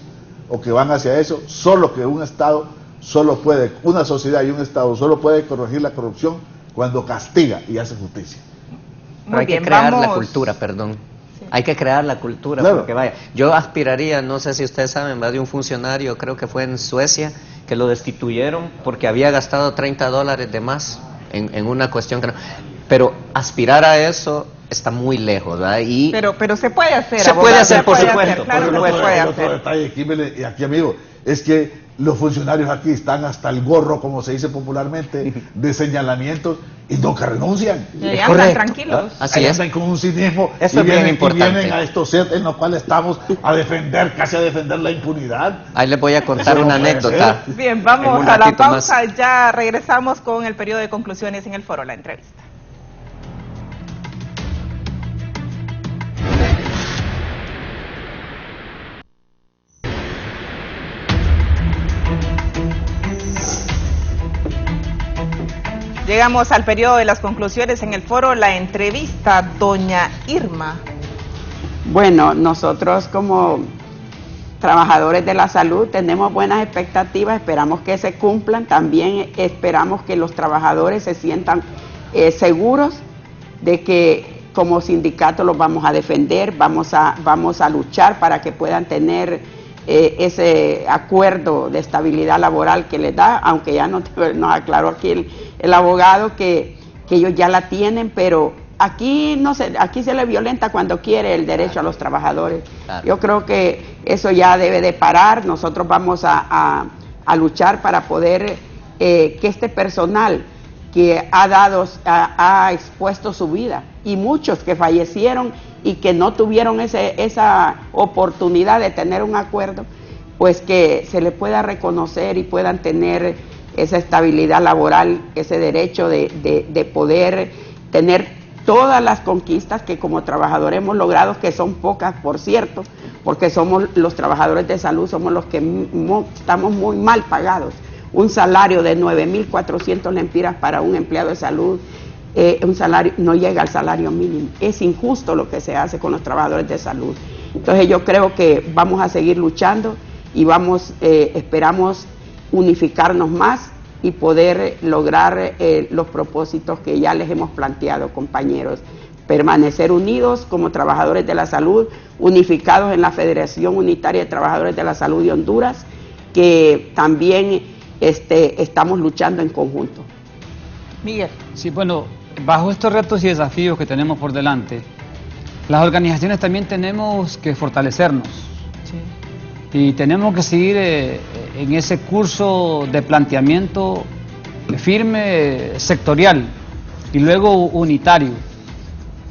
o que van hacia eso, solo que un Estado solo puede, una sociedad y un Estado solo puede corregir la corrupción cuando castiga y hace justicia.
Pero hay que crear la cultura, perdón. Sí. Hay que crear la cultura, claro. Porque vaya, yo aspiraría, no sé si ustedes saben, va de un funcionario, creo que fue en Suecia, que lo destituyeron porque había gastado $30 de más en una cuestión que no... Pero aspirar a eso está muy lejos, ¿verdad? Y
pero se puede hacer.
Se puede hacer, por supuesto.
Claro,
el otro detalle, y aquí, amigo, es que los funcionarios aquí están hasta el gorro, como se dice popularmente, de señalamientos y nunca renuncian.
Y andan tranquilos.
Así es.
Andan con un cinismo.
Eso es bien importante.
Y vienen a estos sets en los cuales estamos a defender, casi a defender la impunidad.
Ahí les voy a contar una anécdota.
Bien, vamos a la pausa. Ya regresamos con el periodo de conclusiones en el foro, la entrevista. Llegamos al periodo de las conclusiones en el foro, la entrevista, doña Irma.
Bueno, nosotros como trabajadores de la salud tenemos buenas expectativas, esperamos que se cumplan, también esperamos que los trabajadores se sientan seguros de que como sindicato los vamos a defender, vamos a luchar para que puedan tener ese acuerdo de estabilidad laboral que les da, aunque ya nos aclaró aquí el abogado que ellos ya la tienen, pero aquí aquí se le violenta cuando quiere el derecho a los trabajadores. Claro. Yo creo que eso ya debe de parar. Nosotros vamos a luchar para poder que este personal que ha expuesto su vida, y muchos que fallecieron y que no tuvieron esa oportunidad de tener un acuerdo, pues que se les pueda reconocer y puedan tener esa estabilidad laboral, ese derecho de poder tener todas las conquistas que como trabajadores hemos logrado, que son pocas, por cierto, porque somos los trabajadores de salud, somos los que estamos muy mal pagados. Un salario de 9.400 lempiras para un empleado de salud, un salario no llega al salario mínimo. Es injusto lo que se hace con los trabajadores de salud. Entonces yo creo que vamos a seguir luchando y esperamos unificarnos más y poder lograr los propósitos que ya les hemos planteado, compañeros. Permanecer unidos como trabajadores de la salud, unificados en la Federación Unitaria de Trabajadores de la Salud de Honduras, que también estamos luchando en conjunto.
Miguel.
Sí, bueno, bajo estos retos y desafíos que tenemos por delante, las organizaciones también tenemos que fortalecernos. Sí. Y tenemos que seguir en ese curso de planteamiento firme, sectorial y luego unitario.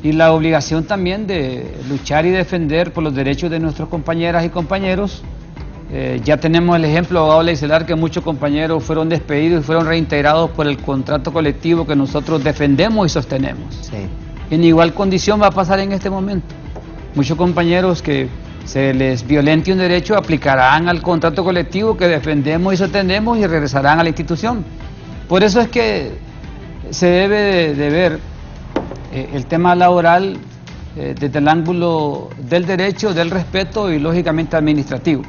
Y la obligación también de luchar y defender por los derechos de nuestras compañeras y compañeros. Ya tenemos el ejemplo, abogado Leicelar, que muchos compañeros fueron despedidos y fueron reintegrados por el contrato colectivo que nosotros defendemos y sostenemos. Sí. En igual condición va a pasar en este momento. Muchos compañeros que se les violente un derecho aplicarán al contrato colectivo que defendemos y sostenemos y regresarán a la institución. Por eso es que se debe de ver el tema laboral desde el ángulo del derecho, del respeto y lógicamente administrativo.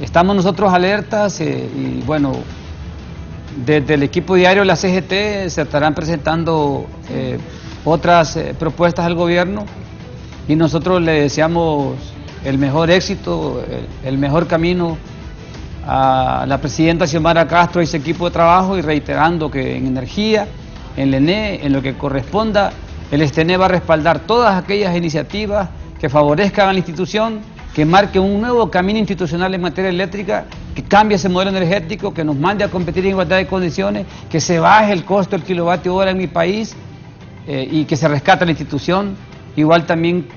Estamos nosotros alertas y bueno, desde el equipo diario de la CGT se estarán presentando otras propuestas al gobierno y nosotros le deseamos el mejor éxito, el mejor camino a la presidenta Xiomara Castro y su equipo de trabajo, y reiterando que en energía, en el ENE, en lo que corresponda, el STN va a respaldar todas aquellas iniciativas que favorezcan a la institución, que marque un nuevo camino institucional en materia eléctrica, que cambie ese modelo energético, que nos mande a competir en igualdad de condiciones, que se baje el costo del kilovatio hora en mi país y que se rescate la institución, igual también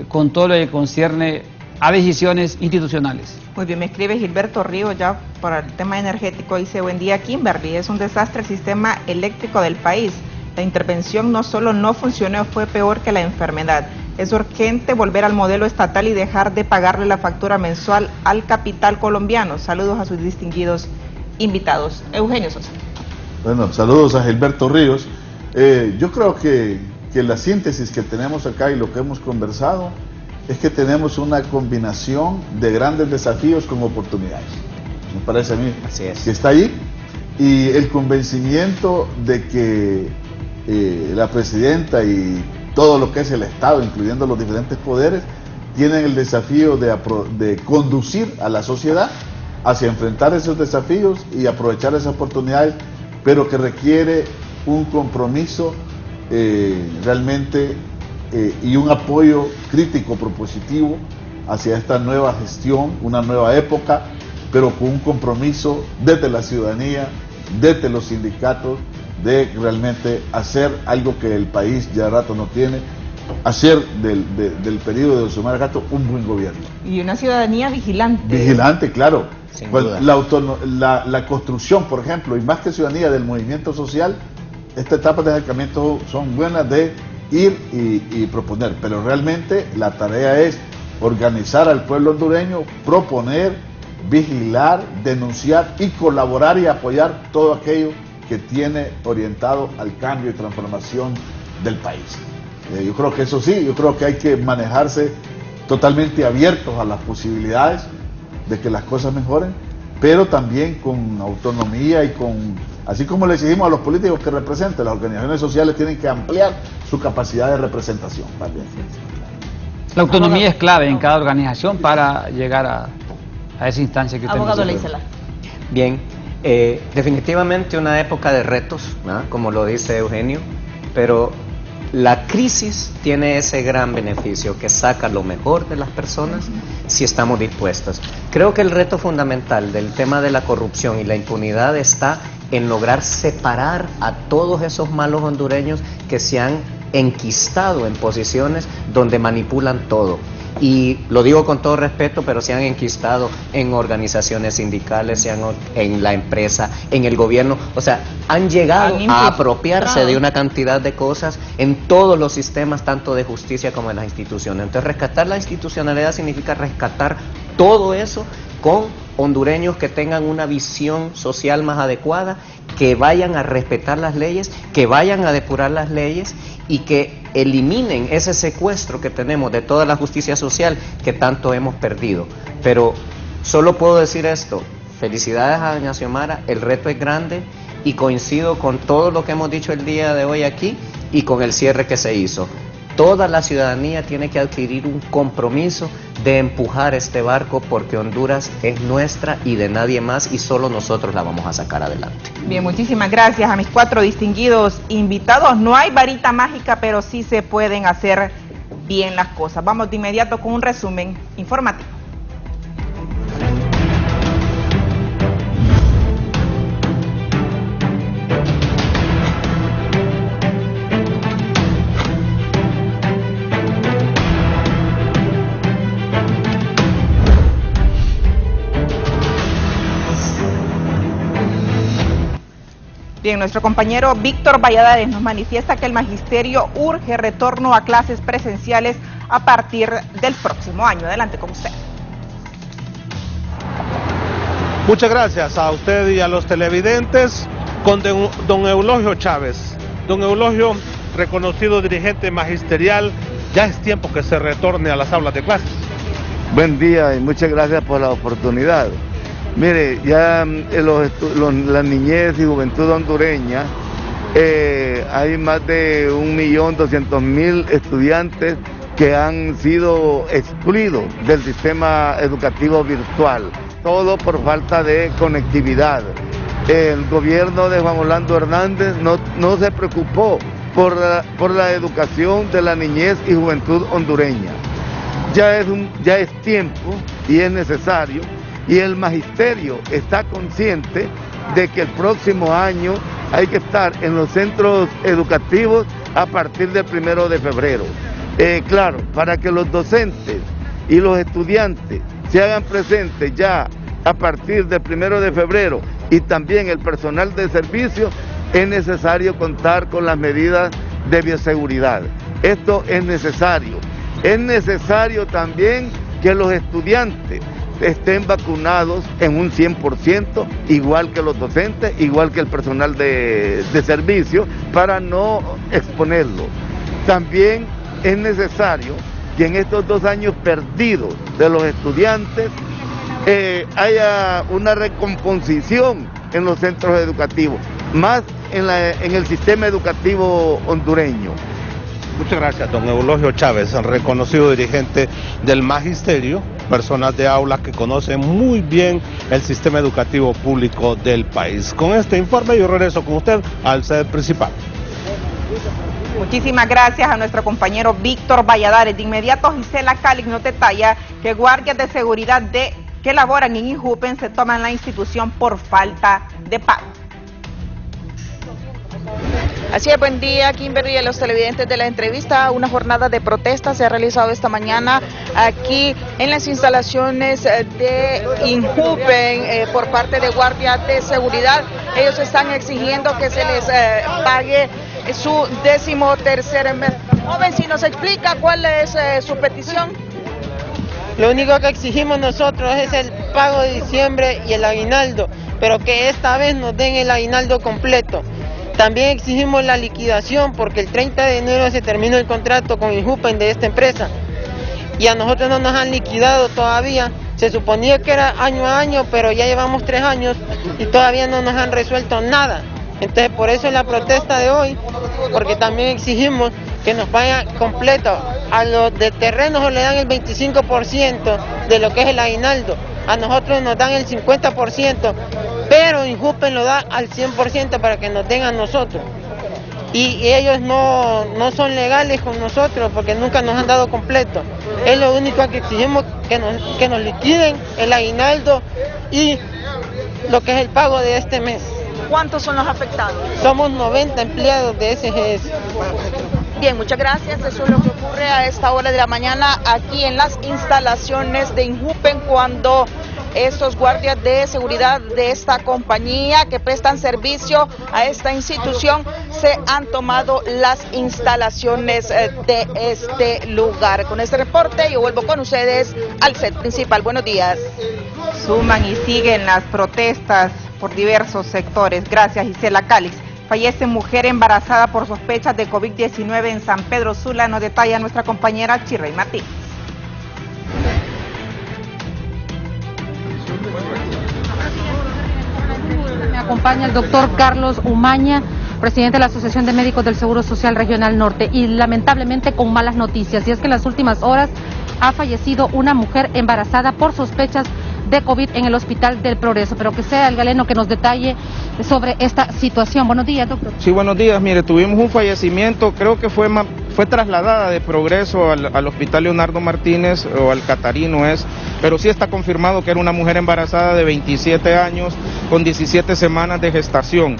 con todo lo que concierne a decisiones institucionales.
Muy bien, me escribe Gilberto Río ya para el tema energético, dice: buen día Kimberly, es un desastre el sistema eléctrico del país. La intervención no solo no funcionó, fue peor que la enfermedad. Es urgente volver al modelo estatal y dejar de pagarle la factura mensual al capital colombiano. Saludos a sus distinguidos invitados. Eugenio Sosa.
Bueno, saludos a Gilberto Ríos. Yo creo que la síntesis que tenemos acá y lo que hemos conversado es que tenemos una combinación de grandes desafíos con oportunidades. Me parece a mí que está ahí, y el convencimiento de que la presidenta y todo lo que es el Estado, incluyendo los diferentes poderes, tienen el desafío de conducir a la sociedad hacia enfrentar esos desafíos y aprovechar esas oportunidades, pero que requiere un compromiso realmente y un apoyo crítico propositivo hacia esta nueva gestión, una nueva época, pero con un compromiso desde la ciudadanía, desde los sindicatos, de realmente hacer algo que el país ya rato no tiene, hacer del periodo de Xiomara Castro un buen gobierno.
Y una ciudadanía vigilante.
Vigilante, claro.
Pues
la construcción, por ejemplo, y más que ciudadanía del movimiento social, esta etapa de acercamiento son buenas de ir y proponer, pero realmente la tarea es organizar al pueblo hondureño, proponer, vigilar, denunciar y colaborar y apoyar todo aquello que tiene orientado al cambio y transformación del país. Yo creo que eso sí, yo creo que hay que manejarse totalmente abiertos a las posibilidades de que las cosas mejoren, pero también con autonomía y así como le exigimos a los políticos que representen, las organizaciones sociales tienen que ampliar su capacidad de representación también.
La autonomía es clave en cada organización para llegar a esa instancia que usted
Abogado
menciona.
Leisela.
Bien, definitivamente una época de retos, ¿no? Como lo dice Eugenio, pero la crisis tiene ese gran beneficio que saca lo mejor de las personas si estamos dispuestas. Creo que el reto fundamental del tema de la corrupción y la impunidad está en lograr separar a todos esos malos hondureños que se han enquistado en posiciones donde manipulan todo. Y lo digo con todo respeto, pero se han enquistado en organizaciones sindicales, en la empresa, en el gobierno. O sea, han llegado a apropiarse de una cantidad de cosas en todos los sistemas, tanto de justicia como en las instituciones. Entonces, rescatar la institucionalidad significa rescatar todo eso con hondureños que tengan una visión social más adecuada, que vayan a respetar las leyes, que vayan a depurar las leyes y que eliminen ese secuestro que tenemos de toda la justicia social que tanto hemos perdido. Pero solo puedo decir esto: felicidades a doña Xiomara, el reto es grande y coincido con todo lo que hemos dicho el día de hoy aquí y con el cierre que se hizo. Toda la ciudadanía tiene que adquirir un compromiso de empujar este barco, porque Honduras es nuestra y de nadie más, y solo nosotros la vamos a sacar adelante.
Bien, muchísimas gracias a mis 4 distinguidos invitados. No hay varita mágica, pero sí se pueden hacer bien las cosas. Vamos de inmediato con un resumen informativo. Bien, nuestro compañero Víctor Valladares nos manifiesta que el magisterio urge retorno a clases presenciales a partir del próximo año. Adelante con usted.
Muchas gracias a usted y a los televidentes. Con don Eulogio Chávez. Don Eulogio, reconocido dirigente magisterial, ya es tiempo que se retorne a las aulas de clases.
Buen día y muchas gracias por la oportunidad. Mire, ya la niñez y juventud hondureña, hay más de 1.200.000 estudiantes que han sido excluidos del sistema educativo virtual, todo por falta de conectividad. El gobierno de Juan Orlando Hernández no se preocupó por la educación de la niñez y juventud hondureña. Ya es tiempo y es necesario. Y el magisterio está consciente de que el próximo año hay que estar en los centros educativos a partir del 1 de febrero. Claro, para que los docentes y los estudiantes se hagan presentes ya a partir del 1 de febrero y también el personal de servicio, es necesario contar con las medidas de bioseguridad. Esto es necesario. Es necesario también que los estudiantes estén vacunados en un 100%, igual que los docentes, igual que el personal de servicio, para no exponerlo. También es necesario que en estos 2 años perdidos de los estudiantes haya una recomposición en los centros educativos, más en el sistema educativo hondureño.
Muchas gracias, don Eulogio Chávez, reconocido dirigente del magisterio, personas de aula que conocen muy bien el sistema educativo público del país. Con este informe yo regreso con usted al sede principal.
Muchísimas gracias a nuestro compañero Víctor Valladares. De inmediato Gisela Calix nos detalla que guardias de seguridad que laboran en INJUPEN se toman la institución por falta de pago.
Así es, buen día, Kimberly, y a los televidentes de la entrevista. Una jornada de protesta se ha realizado esta mañana aquí en las instalaciones de INJUPEN por parte de guardias de seguridad. Ellos están exigiendo que se les pague su 13º mes. Joven, si nos explica cuál es su petición.
Lo único que exigimos nosotros es el pago de diciembre y el aguinaldo, pero que esta vez nos den el aguinaldo completo. También exigimos la liquidación porque el 30 de enero se terminó el contrato con INJUPEN de esta empresa y a nosotros no nos han liquidado todavía. Se suponía que era año a año, pero ya llevamos 3 años y todavía no nos han resuelto nada. Entonces por eso es la protesta de hoy, porque también exigimos que nos paguen completo. A los de terrenos le dan el 25% de lo que es el aguinaldo, a nosotros nos dan el 50%, pero INJUPEN lo da al 100% para que nos den a nosotros. Y ellos no son legales con nosotros porque nunca nos han dado completo. Es lo único que exigimos, que nos liquiden el aguinaldo y lo que es el pago de este mes.
¿Cuántos son los afectados?
Somos 90 empleados de SGS.
Bien, muchas gracias. Eso es lo que ocurre a esta hora de la mañana aquí en las instalaciones de INJUPEN cuando estos guardias de seguridad de esta compañía que prestan servicio a esta institución se han tomado las instalaciones de este lugar. Con este reporte yo vuelvo con ustedes al set principal. Buenos días.
Suman y siguen las protestas por diversos sectores. Gracias, Gisela Calix. Fallece mujer embarazada por sospechas de COVID-19 en San Pedro Sula, nos detalla nuestra compañera Chirrey Martínez.
Me acompaña el doctor Carlos Umaña, presidente de la Asociación de Médicos del Seguro Social Regional Norte, y lamentablemente con malas noticias, y es que en las últimas horas ha fallecido una mujer embarazada por sospechas de COVID en el Hospital del Progreso, pero que sea el galeno que nos detalle sobre esta situación. Buenos días, doctor.
Sí, buenos días. Mire, tuvimos un fallecimiento, creo que fue trasladada de Progreso al Hospital Leonardo Martínez, o al Catarino pero sí está confirmado que era una mujer embarazada de 27 años con 17 semanas de gestación.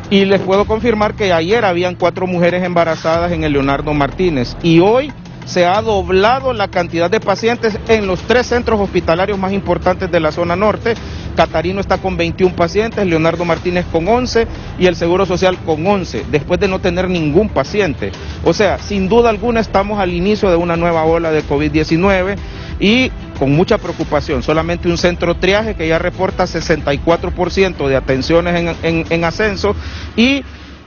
Y les puedo confirmar que ayer habían 4 mujeres embarazadas en el Leonardo Martínez y hoy se ha doblado la cantidad de pacientes en los 3 centros hospitalarios más importantes de la zona norte. Catarino está con 21 pacientes, Leonardo Martínez con 11 y el Seguro Social con 11, después de no tener ningún paciente. O sea, sin duda alguna estamos al inicio de una nueva ola de COVID-19 y con mucha preocupación. Solamente un centro triaje que ya reporta 64% de atenciones en ascenso y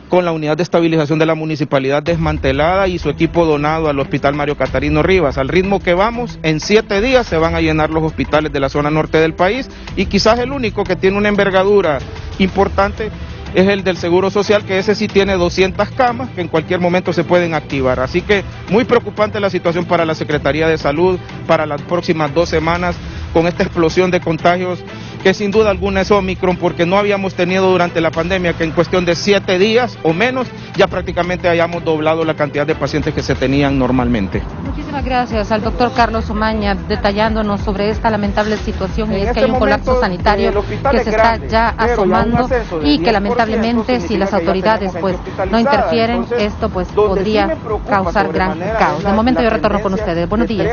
con la unidad de estabilización de la municipalidad desmantelada y su equipo donado al Hospital Mario Catarino Rivas. Al ritmo que vamos, en 7 días se van a llenar los hospitales de la zona norte del país y quizás el único que tiene una envergadura importante es el del Seguro Social, que ese sí tiene 200 camas que en cualquier momento se pueden activar. Así que muy preocupante la situación para la Secretaría de Salud para las próximas 2 semanas con esta explosión de contagios que sin duda alguna es Omicron, porque no habíamos tenido durante la pandemia que en cuestión de 7 días o menos ya prácticamente hayamos doblado la cantidad de pacientes que se tenían normalmente.
Muchísimas gracias al doctor Carlos Umaña detallándonos sobre esta lamentable situación, y es que hay un colapso sanitario que se está ya asomando y que lamentablemente si las autoridades pues no interfieren, esto pues podría causar gran caos. De momento yo retorno con ustedes. Buenos días.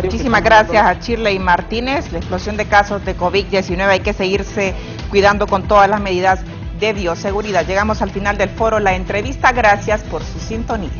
Muchísimas gracias a Shirley Martínez. La explosión de casos de COVID-19 hay que seguirse cuidando con todas las medidas de bioseguridad. Llegamos al final del foro La Entrevista. Gracias por su sintonía.